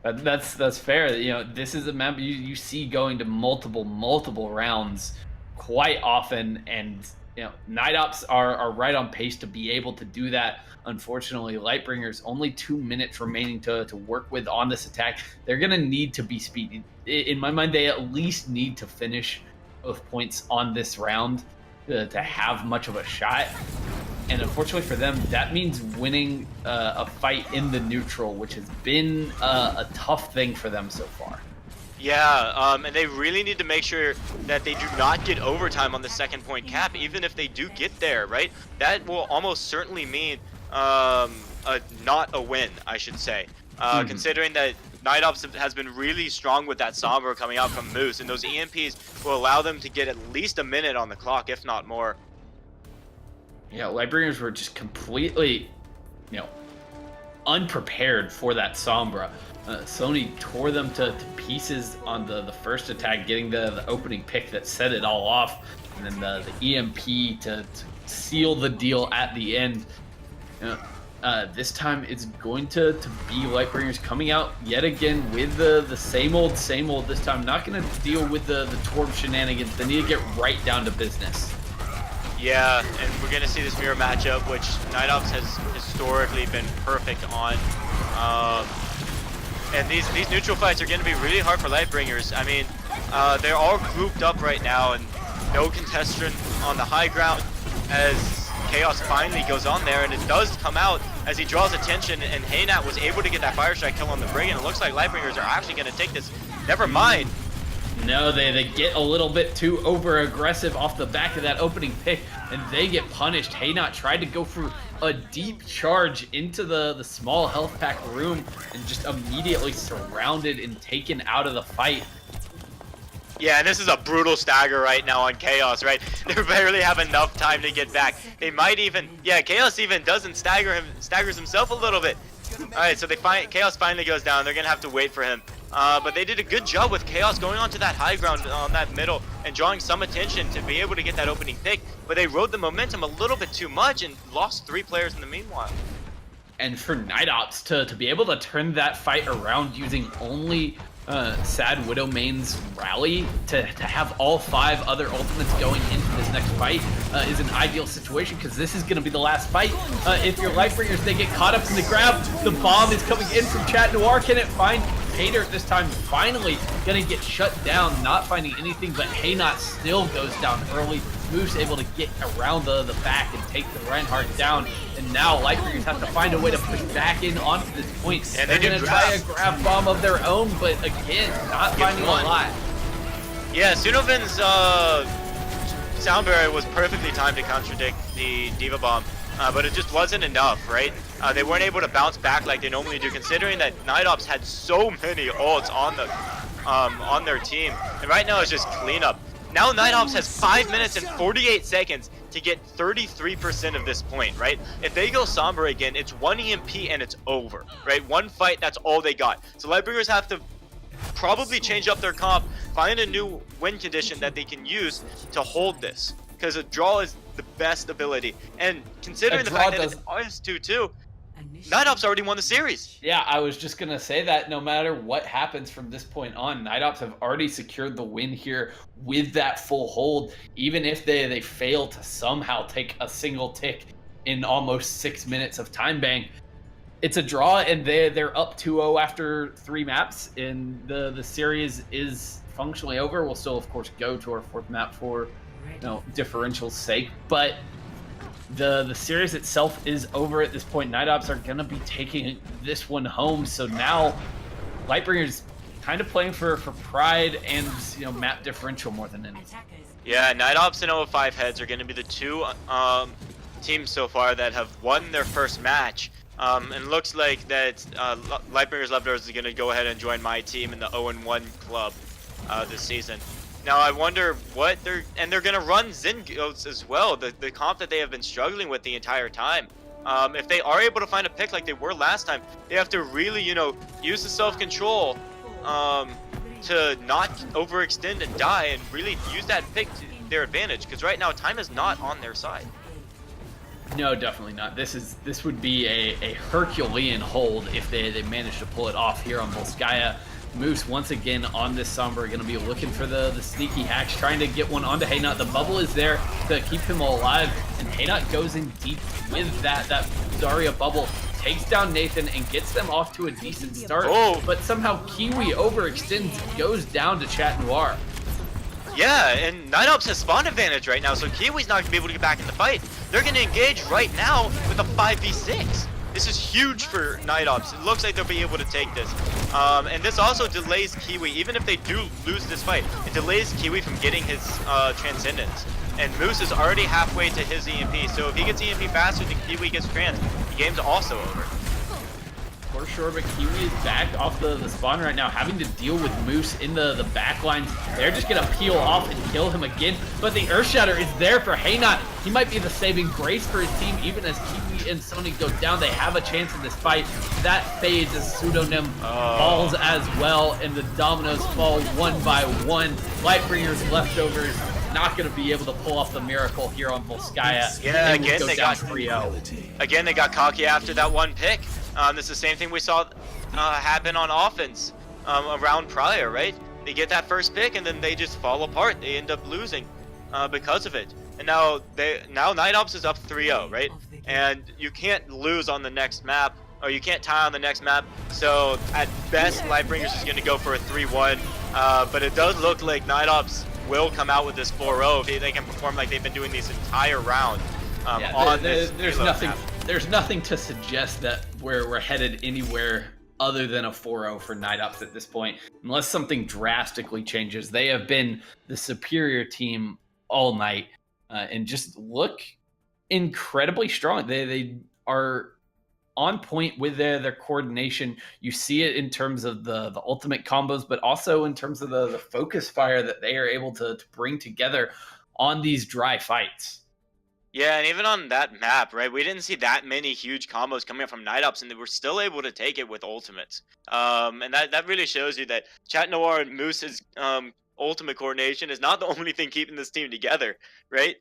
That's fair. You know, this is a map you see going to multiple rounds quite often, and you know, Night Ops are right on pace to be able to do that. Unfortunately, Lightbringers only 2 minutes remaining to work with on this attack. They're gonna need to be speedy. In my mind, they at least need to finish both points on this round to have much of a shot. And unfortunately for them, that means winning a fight in the neutral, which has been a tough thing for them so far. Yeah, and they really need to make sure that they do not get overtime on the second point cap, even if they do get there, right? That will almost certainly mean not a win, I should say. Considering that Night Ops has been really strong with that Sombra coming out from Moose, and those EMPs will allow them to get at least a minute on the clock, if not more. Yeah, Lightbringers were just completely, unprepared for that Sombra. Sony tore them to pieces on the first attack, getting the opening pick that set it all off, and then the EMP to seal the deal at the end. This time it's going to be Lightbringers coming out yet again with the same old, this time. Not going to deal with the Torb shenanigans. They need to get right down to business. Yeah, and we're going to see this mirror matchup, which Night Ops has historically been perfect on. And these neutral fights are going to be really hard for Lightbringers. I mean, they're all grouped up right now, and no contestant on the high ground as Chaos finally goes on there, and it does come out as he draws attention, and Haynat was able to get that fire strike kill on the Brig, and it looks like Lightbringers are actually going to take this. Never mind. No, they get a little bit too over-aggressive off the back of that opening pick, and they get punished. Haynat tried to go for a deep charge into the small health pack room and just immediately surrounded and taken out of the fight. Yeah, and this is a brutal stagger right now on Chaos, right? They barely have enough time to get back. They might even, yeah, Chaos even doesn't staggers himself a little bit. All right, so Chaos finally goes down. They're gonna have to wait for him. But they did a good job with Chaos going onto that high ground on that middle and drawing some attention to be able to get that opening pick. But they rode the momentum a little bit too much and lost 3 players in the meanwhile. And for Night Ops to be able to turn that fight around using only Sad Widow main's rally to have all 5 other ultimates going into this next fight is an ideal situation, because this is going to be the last fight. If you're Lightbringers, they get caught up in the grab. The bomb is coming in from Chat Noir. Can it find Hater this time? Finally going to get shut down, not finding anything, but Haynat still goes down early. Moose able to get around the back and take the Reinhardt down, and now Lightbringers have to find a way to push back in onto this point. And they're going to try a grab bomb of their own, but again, not finding a lot. Yeah, Sunovin's sound barrier was perfectly timed to contradict the Diva bomb, but it just wasn't enough, right? They weren't able to bounce back like they normally do, considering that Night Ops had so many ults on their team, and right now it's just cleanup. Now Night Ops has 5 minutes and 48 seconds to get 33% of this point, right? If they go Sombra again, it's 1 EMP and it's over, right? 1 fight, that's all they got. So Lightbringers have to probably change up their comp, find a new win condition that they can use to hold this, because a draw is the best ability. And considering the fact that it's 2-2, Night Ops already won the series. Yeah, I was just going to say that no matter what happens from this point on, Night Ops have already secured the win here with that full hold. Even if they fail to somehow take a single tick in almost 6 minutes of time bang, it's a draw, and they're up 2-0 after 3 maps, and the series is functionally over. We'll still, of course, go to our 4th map for differential's sake, but the series itself is over at this point. Night Ops are going to be taking this one home, so now Lightbringers kind of playing for pride and map differential more than anything. Yeah, Night Ops and 005 Heads are going to be the 2 teams so far that have won their first match. And looks like that Lightbringers Leftovers is going to go ahead and join my team in the 0-1 club this season. Now I wonder what they're going to run Zingos as well, the comp that they have been struggling with the entire time. If they are able to find a pick like they were last time, they have to really, use the self-control to not overextend and die, and really use that pick to their advantage, because right now time is not on their side. No, definitely not. This would be a Herculean hold if they manage to pull it off here on Volskaya. Moose once again on this Sombra, going to be looking for the sneaky hacks, trying to get one onto Haynat. The bubble is there to keep him alive, and Haynat goes in deep with that Zarya bubble, takes down Nathan and gets them off to a decent start. But somehow Kiwi overextends, goes down to Chat Noir. Yeah, and Night Ops has spawn advantage right now, so Kiwi's not going to be able to get back in the fight. They're going to engage right now with a 5v6. This is huge for Night Ops. It looks like they'll be able to take this. And this also delays Kiwi. Even if they do lose this fight, it delays Kiwi from getting his Transcendence. And Moose is already halfway to his EMP, so if he gets EMP faster than Kiwi gets Trans, the game's also over. For sure, but Kiwi is back off the spawn right now, having to deal with Moose in the back lines. They're just gonna peel off and kill him again, but the Earth Shatter is there for Haynot. He might be the saving grace for his team, even as Kiwi and Sony go down. They have a chance in this fight. That fades as Pseudonym falls as well, and the dominoes fall one by one. Lightbringers leftovers not going to be able to pull off the miracle here on Volskaya. Yeah, again they got 3-0. Again, they got cocky after that one pick. This is the same thing we saw happen on offense a round prior, right? They get that first pick and then they just fall apart. They end up losing because of it. And now Night Ops is up 3-0, right? And you can't lose on the next map, or you can't tie on the next map. So at best, Lightbringers is going to go for a 3-1. But it does look like Night Ops will come out with this 4-0 if they can perform like they've been doing this entire round. There's nothing to suggest that we're headed anywhere other than a 4-0 for Night Ops at this point, unless something drastically changes. They have been the superior team all night and just look incredibly strong. They are on point with their coordination. You see it in terms of the ultimate combos, but also in terms of the focus fire that they are able to bring together on these dry fights. Yeah, and even on that map, right, we didn't see that many huge combos coming up from Night Ops, and they were still able to take it with ultimates. And that really shows you that Chat Noir and Moose's ultimate coordination is not the only thing keeping this team together, right?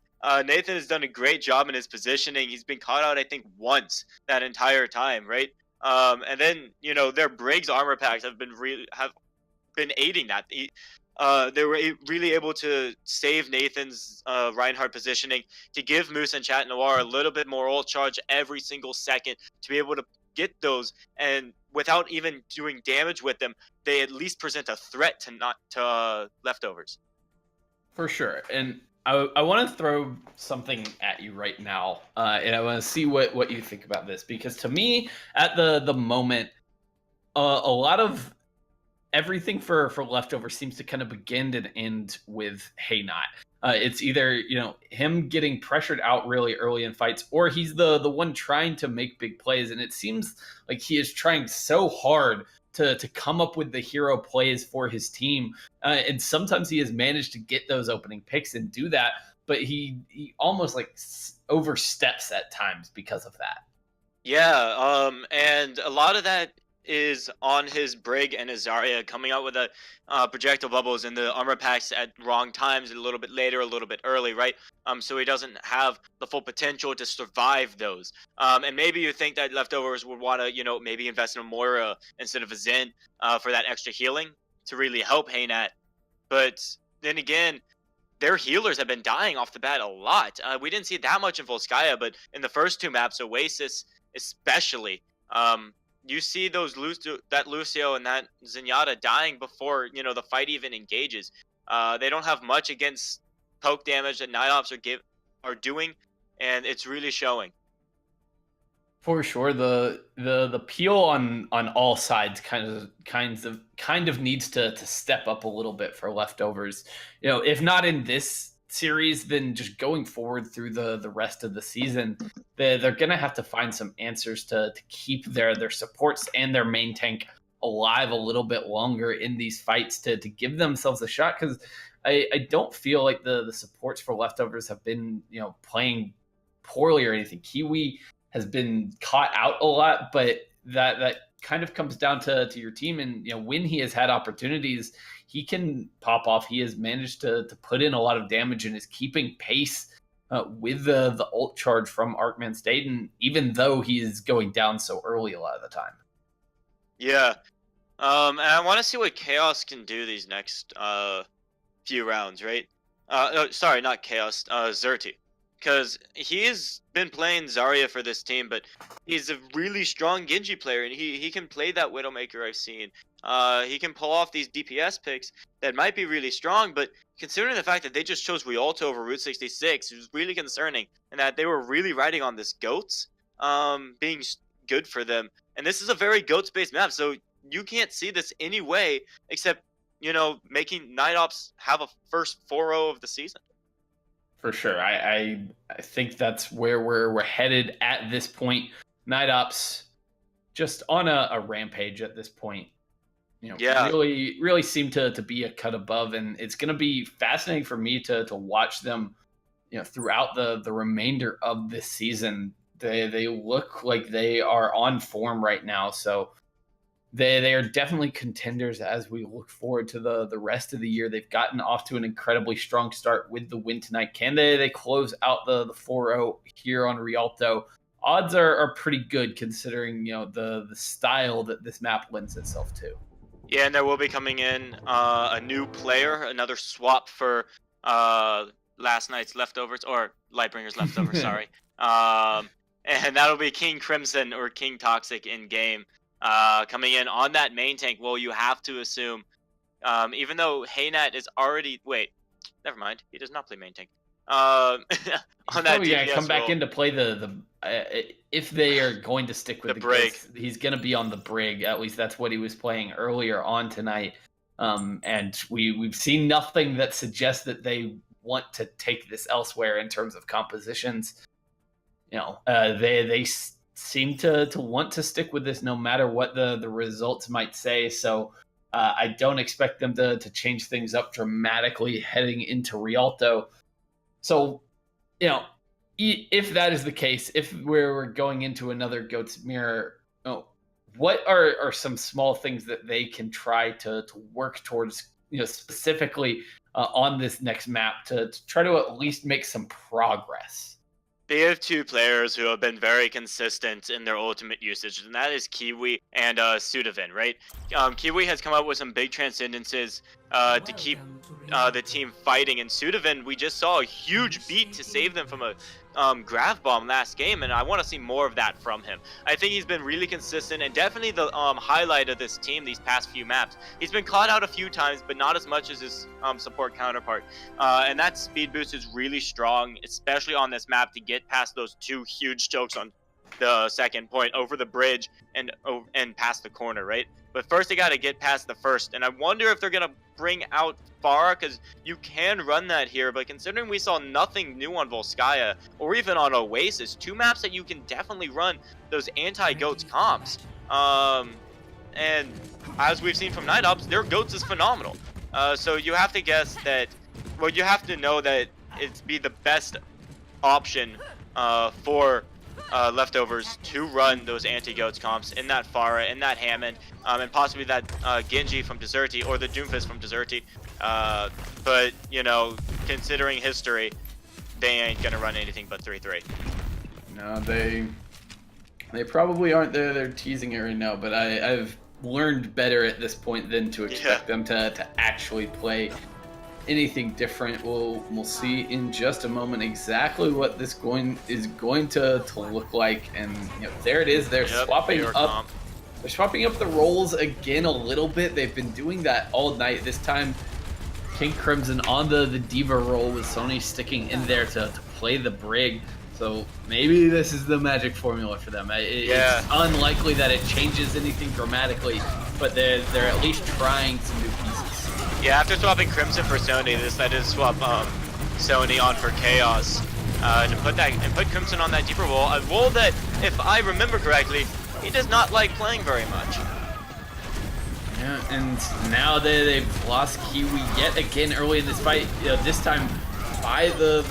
Nathan has done a great job in his positioning. He's been caught out, I think, once that entire time, right? And then, you know, their Briggs armor packs have been aiding that. They were really able to save Nathan's Reinhardt positioning, to give Moose and Chat Noir a little bit more ult charge every single second to be able to get those, and without even doing damage with them, they at least present a threat to leftovers. For sure. And I want to throw something at you right now, and I want to see what you think about this, because to me, at the moment, a lot of everything for leftover seems to kind of begin and end with Haynot. It's either, you know, him getting pressured out really early in fights, or he's the one trying to make big plays, and it seems like he is trying so hard to come up with the hero plays for his team, and sometimes he has managed to get those opening picks and do that, but he almost like oversteps at times because of that. Yeah, and a lot of that is on his Brig and his Zarya coming out with the projectile bubbles and the armor packs at wrong times, a little bit later, a little bit early, right? So he doesn't have the full potential to survive those. And maybe you think that leftovers would want to, you know, maybe invest in a Moira instead of a Zen for that extra healing to really help Haynat. But then again, their healers have been dying off the bat a lot. We didn't see that much in Volskaya, but in the first two maps, Oasis especially, you see those that Lucio and that Zenyatta dying before, you know, the fight even engages. They don't have much against poke damage that Night Ops are doing, and it's really showing. For sure, the peel on all sides kind of needs to step up a little bit for leftovers. You know, if not in this series, then just going forward through the rest of the season, they're gonna have to find some answers to keep their supports and their main tank alive a little bit longer in these fights to give themselves a shot, because I don't feel like the supports for leftovers have been, you know, playing poorly or anything. Kiwi has been caught out a lot, but that kind of comes down to your team, and, you know, when he has had opportunities, he can pop off. He has managed to put in a lot of damage and is keeping pace with the ult charge from Arkman State, and even though he is going down so early a lot of the time. Yeah, and I want to see what Chaos can do these next few rounds, right? No, sorry, not Chaos, Xerti. because he has been playing Zarya for this team, but he's a really strong Genji player, and he can play that Widowmaker I've seen. He can pull off these DPS picks that might be really strong, but considering the fact that they just chose Rialto over Route 66, it was really concerning, and that they were really riding on this Goats being good for them. And this is a very Goats-based map, so you can't see this any way except, you know, making Night Ops have a first 4-0 of the season. For sure. I think that's where we're headed at this point. Night Ops just on a rampage at this point. You know, Yeah. really seem to be a cut above, and it's going to be fascinating for me to watch them, you know, throughout the remainder of this season. They look like they are on form right now, so they are definitely contenders as we look forward to the rest of the year. They've gotten off to an incredibly strong start with the win tonight. Can they close out the 4-0 here on Rialto? Odds are pretty good considering, you know, the style that this map lends itself to. Yeah, and there will be coming in a new player, another swap for last night's leftovers, or Lightbringers leftovers, sorry. And that'll be King Crimson or King Toxic in game. Coming in on that main tank. Well, you have to assume, even though Haynat is already... Wait, never mind. He does not play main tank. On that DPS come back role. in to play if they are going to stick with The brig. Ghosts, he's going to be on the brig. At least that's what he was playing earlier on tonight. And we've seen nothing that suggests that they want to take this elsewhere in terms of compositions. You know, they seem to want to stick with this no matter what the results might say. So I don't expect them to change things up dramatically heading into Rialto. So, you know, if that is the case, if we're going into another Goats Mirror, what are some small things that they can try to work towards, you know, specifically on this next map to try to at least make some progress? They have two players who have been very consistent in their ultimate usage, and that is Kiwi and Sudavin, right? Kiwi has come up with some big transcendences to keep the team fighting, and Sudavin, we just saw a huge beat to save them from a grav bomb last game, and I want to see more of that from him. I think he's been really consistent and definitely the highlight of this team these past few maps. He's been caught out a few times, but not as much as his support counterpart. And that speed boost is really strong, especially on this map, to get past those two huge chokes on the second point over the bridge and past the corner, right? But first they got to get past the first, and I wonder if they're going to bring out Pharah, because you can run that here, but considering we saw nothing new on Volskaya or even on Oasis, two maps that you can definitely run those anti-Goats comps. And as we've seen from Night Ops, their Goats is phenomenal. So you have to guess that, well, you have to know that it's be the best option for leftovers to run those anti-Goats comps in that Pharah, in that Hammond, and possibly that Genji from Deserti or the Doomfist from Deserti. But, you know, considering history, they ain't gonna run anything but 3-3. No, they probably aren't there. They're teasing it right now, but I've learned better at this point than to expect them to actually play anything different. We'll see in just a moment exactly what this is going to look like. And you know, there it is. They're swapping up. They're swapping up the roles again a little bit. They've been doing that all night. This time, King Crimson on the Diva role with Sony sticking in there to play the brig. So maybe this is the magic formula for them. It's unlikely that it changes anything dramatically, but they're at least trying some new pieces. Yeah, after swapping Crimson for Sony, they decided to swap Sony on for Chaos and put Crimson on that deeper role. A role that, if I remember correctly, he does not like playing very much. Yeah, and now they've lost Kiwi yet again early in this fight. You know, this time by the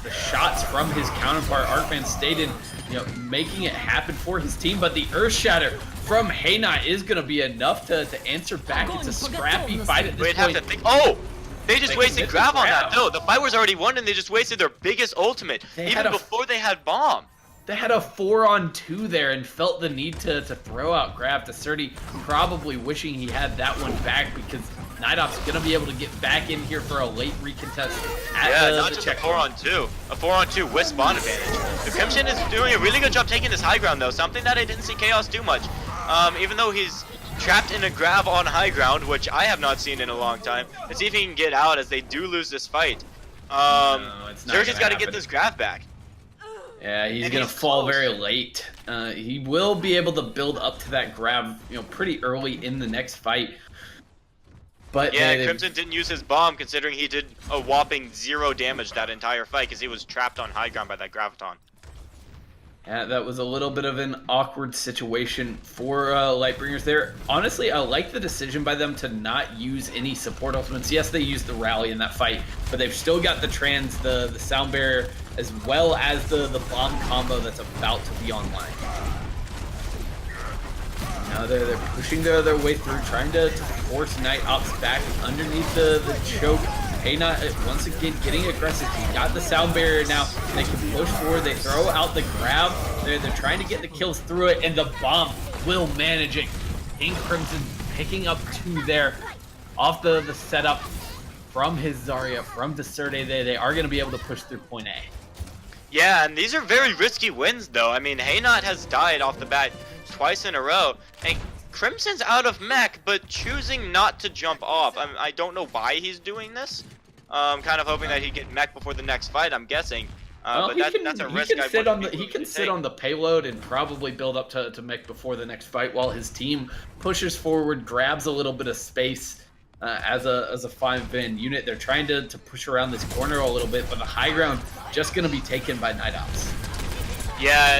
shots from his counterpart, Arcman Staden, you know, making it happen for his team. But the Earth Shatter from Haynat is going to be enough to answer back. It's a scrappy fight at this point. Oh! They just wasted grab on that. No, the fight was already won, and they just wasted their biggest ultimate, even before they had bomb. They had a 4-on-2 there and felt the need to throw out grab. Deserti probably wishing he had that one back, because Night Ops gonna be able to get back in here for a late recontest at not the just check. a 4-on-2. A 4-on-2 with spawn advantage. The Crimson is doing a really good job taking this high ground though, something that I didn't see Chaos do much. Even though he's trapped in a grab on high ground, which I have not seen in a long time. Let's see if he can get out as they do lose this fight. Surge's got to get this grab back. Yeah, he's going to fall very late. He will be able to build up to that grab, pretty early in the next fight. But yeah, Crimson didn't use his bomb considering he did a whopping 0 damage that entire fight because he was trapped on high ground by that Graviton. Yeah, that was a little bit of an awkward situation for Lightbringers there. Honestly, I like the decision by them to not use any support ultimates. Yes, they used the rally in that fight, but they've still got the trans, the sound barrier, as well as the bomb combo that's about to be online. Now they're pushing their way through, trying to force Night Ops back underneath the choke. Not once again getting aggressive. He got the sound barrier now. They can push forward. They throw out the grab. They're trying to get the kills through it, and the bomb will manage it. King Crimson picking up 2 there off the setup from his Zarya, from Deserte. They are going to be able to push through point A. Yeah, and these are very risky wins, though. I mean, Haynot has died off the bat twice in a row, and Crimson's out of mech, but choosing not to jump off. I don't know why he's doing this. Kind of hoping that he'd get mech before the next fight, I'm guessing. But that's a risk he can sit on the payload and probably build up to mech before the next fight while his team pushes forward, grabs a little bit of space as a 5-ven unit. They're trying to push around this corner a little bit, but the high ground just going to be taken by Night Ops. Yeah,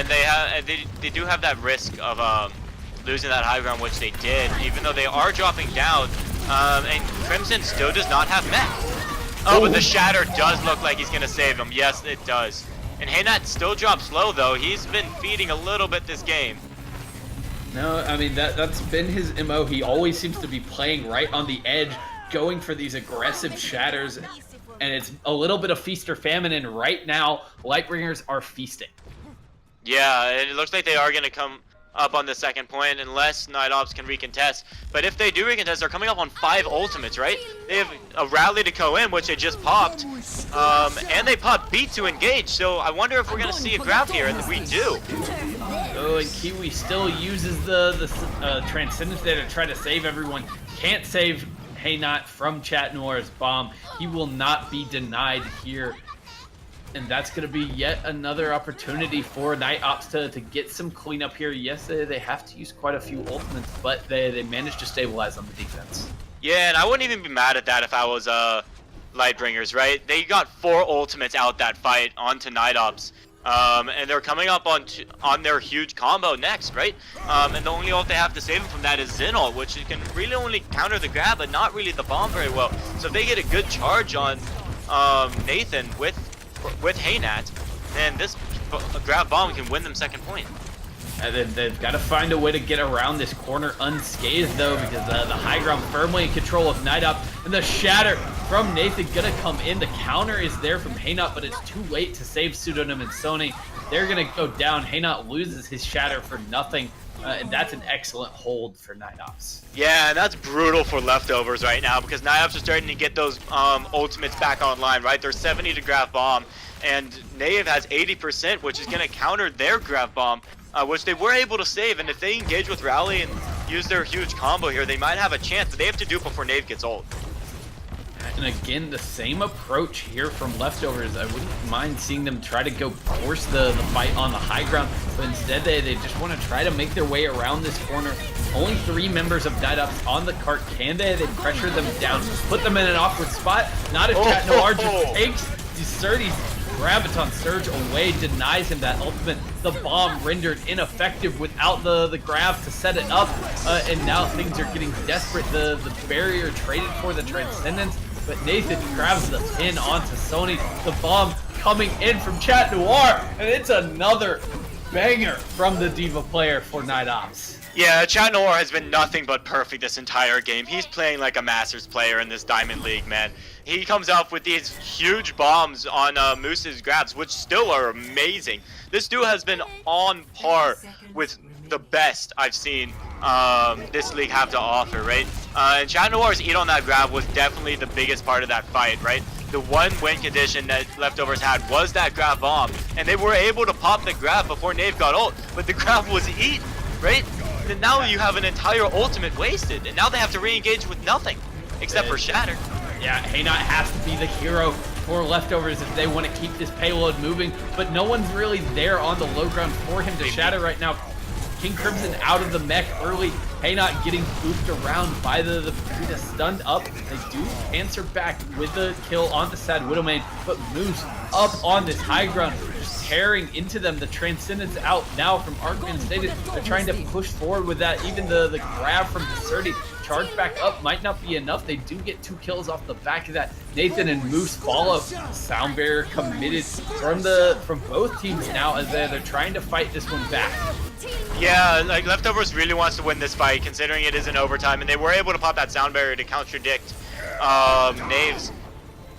and they do have that risk of losing that high ground, which they did, even though they are dropping down. And Crimson still does not have mech. Oh, but the Shatter does look like he's going to save him. Yes, it does. And Haynat still drops low, though. He's been feeding a little bit this game. No, I mean, that's been his MO. He always seems to be playing right on the edge, going for these aggressive shatters. And it's a little bit of feast or famine, and right now, Lightbringers are feasting. Yeah, it looks like they are going to come up on the second point unless Night Ops can recontest. But if they do recontest, they're coming up on 5 ultimates, right? They have a rally to go in, which they just popped. And they popped B to engage, so I wonder if we're going to see a grab here, and we do. Oh, and Kiwi still uses the Transcendence there to try to save everyone. Can't save Haynot from Chat Noir's bomb. He will not be denied here. And that's going to be yet another opportunity for Night Ops to get some cleanup here. Yes, they have to use quite a few ultimates, but they managed to stabilize on the defense. Yeah, and I wouldn't even be mad at that if I was Lightbringers, right? They got 4 ultimates out that fight onto Night Ops. And they're coming up on their huge combo next, right? And the only ult they have to save them from that is Zen ult, which can really only counter the grab, but not really the bomb very well. So if they get a good charge on Nathan with Haynat, then this grab bomb can win them second point. And then they've got to find a way to get around this corner unscathed, though, because the high ground firmly in control of Night Ops. And the shatter from Nathan gonna come in. The counter is there from Haynot, but it's too late to save Pseudonym and Sony. They're gonna go down. Haynot loses his shatter for nothing. And that's an excellent hold for Night Ops. Yeah, and that's brutal for leftovers right now because Night Ops are starting to get those ultimates back online, right? They're 70 to grab bomb, and Nave has 80%, which is going to counter their grab bomb, which they were able to save. And if they engage with Rally and use their huge combo here, they might have a chance, but they have to do it before Nave gets ult. And again, the same approach here from leftovers. I wouldn't mind seeing them try to go force the fight on the high ground, but instead they just want to try to make their way around this corner. Only 3 members of Night Ops on the cart. Can they pressure them down, put them in an awkward spot? Not if Chat Noir just takes Deserte's Graviton Surge away, denies him that ultimate. The bomb rendered ineffective without the grab to set it up, and now things are getting desperate. The barrier traded for the Transcendence, but Nathan grabs the pin onto Sony. The bomb coming in from Chat Noir, and it's another banger from the Diva player for Night Ops. Yeah, Chat Noir has been nothing but perfect this entire game. He's playing like a Masters player in this Diamond League, man. He comes out with these huge bombs on Moose's grabs, which still are amazing. This dude has been on par with the best I've seen this league have to offer, right? And Chat Noir's eat on that grab was definitely the biggest part of that fight, right? The one win condition that Leftovers had was that grab bomb, and they were able to pop the grab before Nave got ult, but the grab was eat, right? And now you have an entire ultimate wasted, and now they have to re-engage with nothing, except for Shatter. Yeah, Haynot has to be the hero for Leftovers if they want to keep this payload moving, but no one's really there on the low ground for him to shatter right now. King Crimson out of the mech early. Haynot getting booped around by the Brigida stunned up. They do answer back with the kill on the Sad Widowmane, but Moose up on this high ground, just tearing into them. The Transcendence out now from Arkman stated. They're trying to push forward with that. Even the grab from Deserti charge back up might not be enough. They do get 2 kills off the back of that. Nathan and Moose follow. Sound Barrier committed from both teams now as they're trying to fight this one back. Yeah, like Leftovers really wants to win this fight, considering it is in overtime, and they were able to pop that sound barrier to contradict Nave's.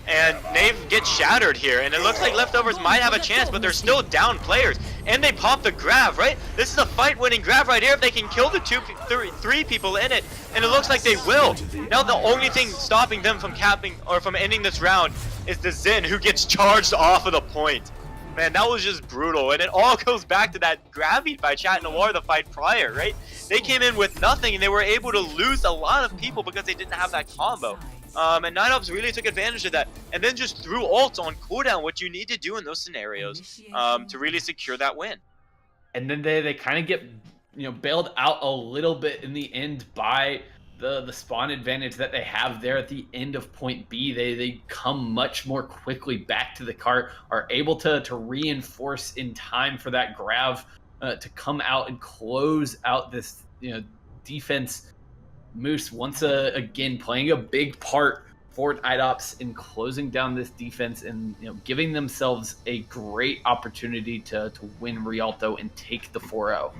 And Nave gets shattered here, and it looks like Leftovers might have a chance, but they're still down players. And they pop the grab, right? This is a fight-winning grab right here if they can kill the 3 people in it, and it looks like they will. Now the only thing stopping them from capping or from ending this round is the Zen, who gets charged off of the point. Man, that was just brutal, and it all goes back to that grab beat by Chat Noir the fight prior, right? They came in with nothing, and they were able to lose a lot of people because they didn't have that combo. And Night Ops really took advantage of that, and then just threw ults on cooldown, what you need to do in those scenarios to really secure that win. And then they kind of get bailed out a little bit in the end by the spawn advantage that they have there at the end of point B. They come much more quickly back to the cart, are able to reinforce in time for that grab to come out and close out this defense. Moose once again playing a big part for Night Ops in closing down this defense and giving themselves a great opportunity to win Rialto and take the 4-0.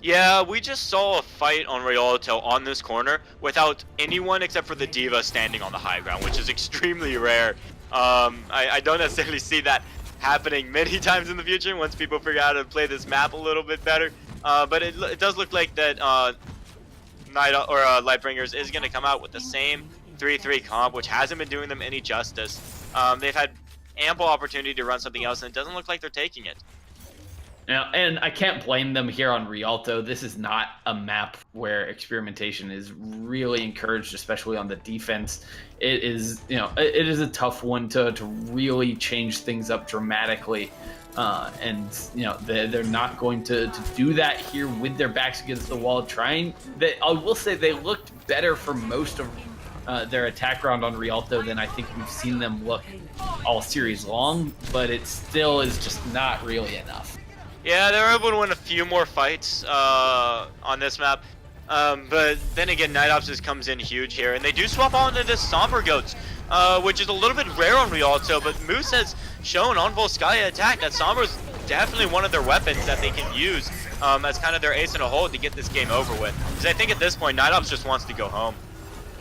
Yeah, we just saw a fight on Rialto on this corner without anyone except for the D.Va standing on the high ground, which is extremely rare. I don't necessarily see that happening many times in the future once people figure out how to play this map a little bit better. But it does look like that Lightbringers is going to come out with the same 3-3 comp, which hasn't been doing them any justice. They've had ample opportunity to run something else, and it doesn't look like they're taking it. Now, and I can't blame them here on Rialto. This is not a map where experimentation is really encouraged, especially on the defense. It is, it is a tough one to really change things up dramatically. And they're not going to do that here with their backs against the wall. I will say they looked better for most of their attack round on Rialto than I think we've seen them look all series long, but it still is just not really enough. Yeah, they were able to win a few more fights on this map. But then again, Night Ops just comes in huge here, and they do swap onto the Somber Goats, which is a little bit rare on Rialto, but Moose has shown on Volskaya attack that Somber's definitely one of their weapons that they can use as kind of their ace in a hole to get this game over with. Because I think at this point, Night Ops just wants to go home.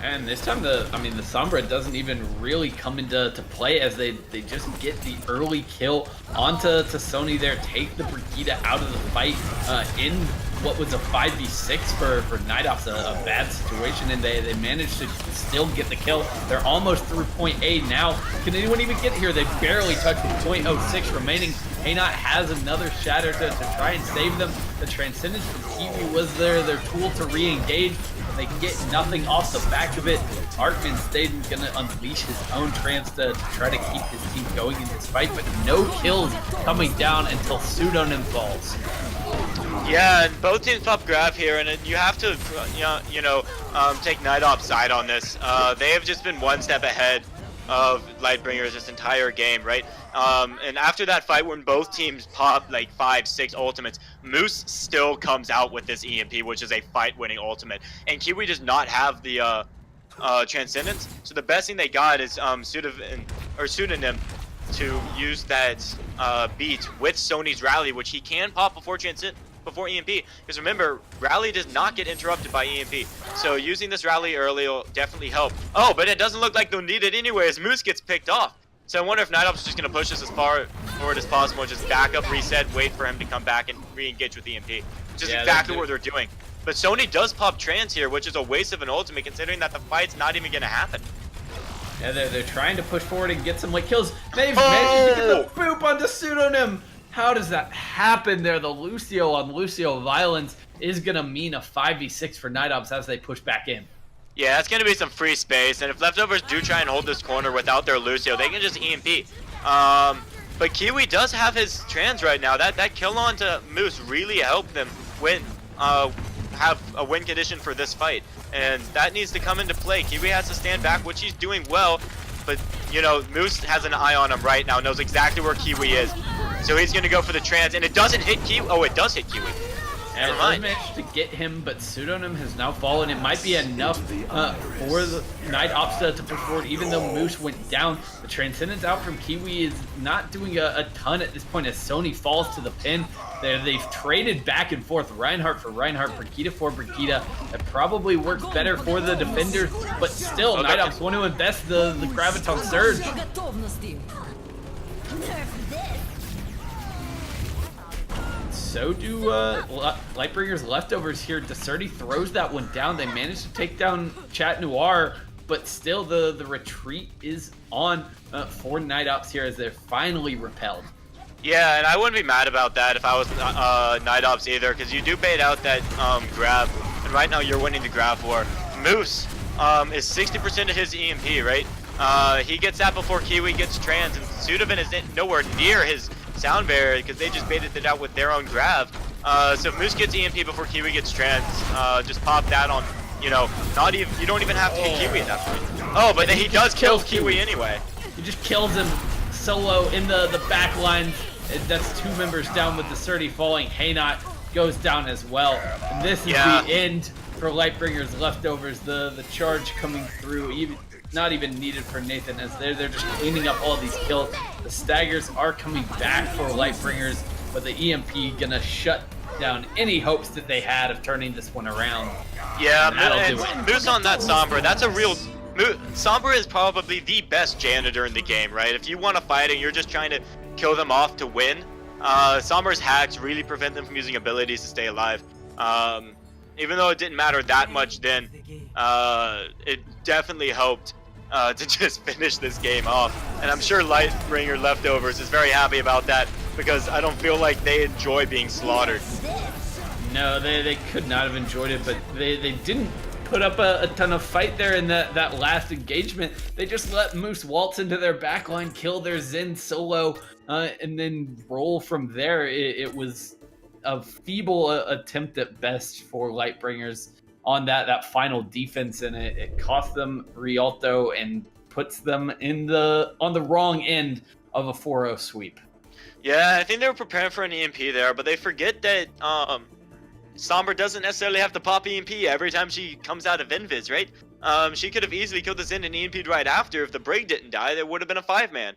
And this time the Sombra doesn't even really come into play as they just get the early kill onto Sony there, take the Brigida out of the fight in what was a 5v6 for Night Ops, a bad situation, and they managed to still get the kill. They're almost through point A now. Can anyone even get here? They barely touched with 0.06 remaining. Haynot has another shatter to try and save them. The Transcendence from Kiwi was their tool to re-engage. They get nothing off the back of it. Arkman Staden gonna unleash his own trance to try to keep his team going in this fight, but no kills coming down until Pseudonym falls. Yeah, and both teams pop grab here, and you have to, take Night Ops side on this. They have just been one step ahead of Lightbringers this entire game, right? And after that fight, when both teams pop like 5-6 ultimates, Moose still comes out with this EMP, which is a fight-winning ultimate, and Kiwi does not have the Transcendence. So the best thing they got is Pseudonym to use that beat with Sony's rally, which he can pop before EMP. Because remember, rally does not get interrupted by EMP. So using this rally early will definitely help. Oh, but it doesn't look like they'll need it anyway as Moose gets picked off. So I wonder if Night Ops is just going to push this as far forward as possible, just back up, reset, wait for him to come back and re-engage with EMP. Which is exactly what they're doing. But Sony does pop trans here, which is a waste of an ultimate considering that the fight's not even going to happen. Yeah, they're trying to push forward and get some late kills. They've managed to get the boop onto Pseudonym. How does that happen there? The Lucio on Lucio violence is going to mean a 5v6 for Night Ops as they push back in. Yeah, it's going to be some free space, and if Leftovers do try and hold this corner without their Lucio, they can just EMP. But Kiwi does have his trans right now. That kill onto Moose really helped them win, have a win condition for this fight, and that needs to come into play. Kiwi has to stand back, which he's doing well, but you know, Moose has an eye on him right now, knows exactly where Kiwi is, so he's going to go for the trans, and it doesn't hit Kiwi. Oh, it does hit Kiwi. And it managed to get him, but Pseudonym has now fallen. It might be enough for the Night Ops to push forward, even though Moose went down. The Transcendence out from Kiwi is not doing a ton at this point as Sony falls to the pin. They've traded back and forth, Reinhardt for Reinhardt, Brigida for Brigida. That probably works better for the defender, but still, Night Ops want to invest the Graviton Surge. So do Lightbringers Leftovers here. Deserti throws that one down. They managed to take down Chat Noir, but still the retreat is on for Night Ops here as they're finally repelled. Yeah, and I wouldn't be mad about that if I was Night Ops either, because you do bait out that grab, and right now you're winning the grab war. Moose is 60% of his EMP, right? He gets that before Kiwi gets trans, and Sudovin is nowhere near his sound barrier because they just baited it out with their own grab. So if Moose gets EMP before Kiwi gets trans, just pop that on, you know, not even, you don't even have to hit Kiwi at that point. Oh, but then he does kill Kiwi anyway. He just kills him solo in the back line. That's two members down with the Deserti falling. Haynot goes down as well. And this is the end for Lightbringers Leftovers. The charge coming through, not even needed for Nathan, as they're just cleaning up all these kills. The staggers are coming back for Lightbringers, but the EMP gonna shut down any hopes that they had of turning this one around. Yeah, and Moose on that Sombra, that's a real... Sombra is probably the best janitor in the game, right? If you want to fight and you're just trying to kill them off to win, Sombra's hacks really prevent them from using abilities to stay alive. Even though it didn't matter that much then, it definitely helped to just finish this game off. And I'm sure Lightbringer Leftovers is very happy about that, because I don't feel like they enjoy being slaughtered. No, they could not have enjoyed it, but they didn't put up a ton of fight there in that last engagement. They just let Moose waltz into their backline, kill their Zen solo, and then roll from there. It was a feeble attempt at best for Lightbringers on that final defense, and it cost them Rialto and puts them on the wrong end of a 4-0 sweep. Yeah, I think they were preparing for an EMP there, but they forget that Sombra doesn't necessarily have to pop EMP every time she comes out of Invis, right? She could have easily killed the Zen and EMP'd right after. If the break didn't die, there would have been a 5-man.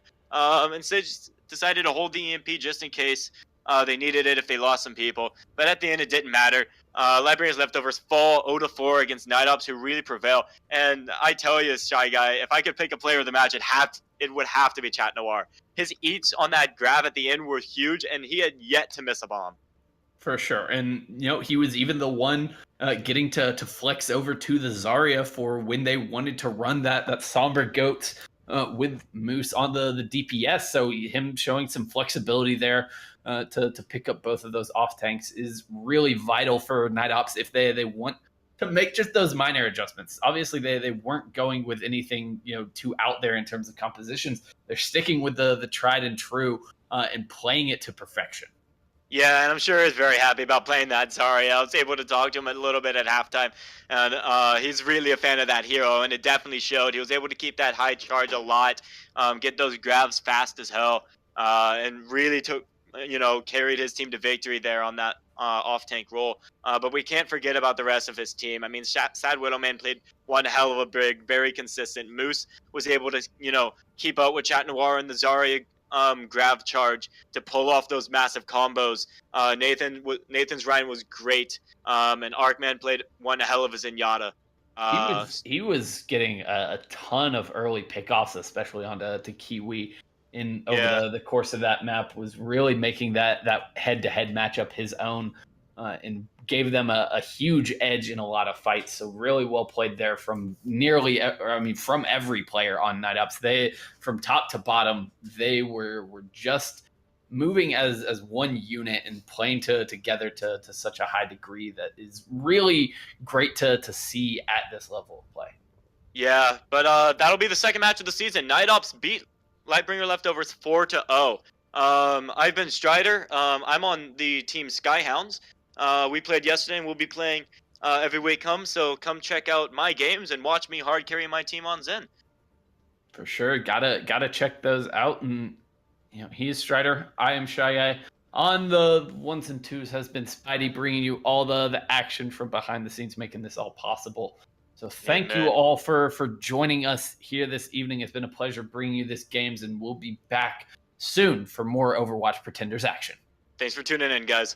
Instead, just decided to hold the EMP just in case they needed it if they lost some people. But at the end, it didn't matter. Lightbringers Leftovers fall 0-4 against Night Ops, who really prevail. And I tell you, Shy Guy, if I could pick a player of the match, it would have to be Chat Noir. His eats on that grab at the end were huge, and he had yet to miss a bomb. For sure. And, you know, he was even the one getting to flex over to the Zarya for when they wanted to run that Somber Goat with Moose on the DPS. So him showing some flexibility there to pick up both of those off tanks is really vital for Night Ops if they want to make just those minor adjustments. Obviously, they weren't going with anything, you know, too out there in terms of compositions. They're sticking with the tried and true and playing it to perfection. Yeah, and I'm sure he's very happy about playing that. Sorry, I was able to talk to him a little bit at halftime, and he's really a fan of that hero, and it definitely showed. He was able to keep that high charge a lot, get those grabs fast as hell, and really took, carried his team to victory there on that off-tank role. But we can't forget about the rest of his team. I mean, Sad Widowman played one hell of a brig, very consistent. Moose was able to, keep up with Chat Noir and the Zarya grab charge to pull off those massive combos. Nathan's Ryan was great, and Arkman played one hell of a Zenyatta. He was getting a ton of early pickoffs, especially onto Kiwi over the course of that map, was really making that head-to-head matchup his own. and gave them a huge edge in a lot of fights. So really well played there from from every player on Night Ops. They, from top to bottom, they were just moving as one unit and playing together to such a high degree that is really great to see at this level of play. Yeah, but that'll be the second match of the season. Night Ops beat Lightbringer Leftovers 4-0. I've been Strider. I'm on the team Skyhounds. We played yesterday, and we'll be playing every week comes. So come check out my games and watch me hard carry my team on Zen. For sure, gotta check those out. And he's Strider. I am Shy Guy. On the ones and twos has been Spidey, bringing you all the action from behind the scenes, making this all possible. So thank you all for joining us here this evening. It's been a pleasure bringing you this games, and we'll be back soon for more Overwatch Pretenders action. Thanks for tuning in, guys.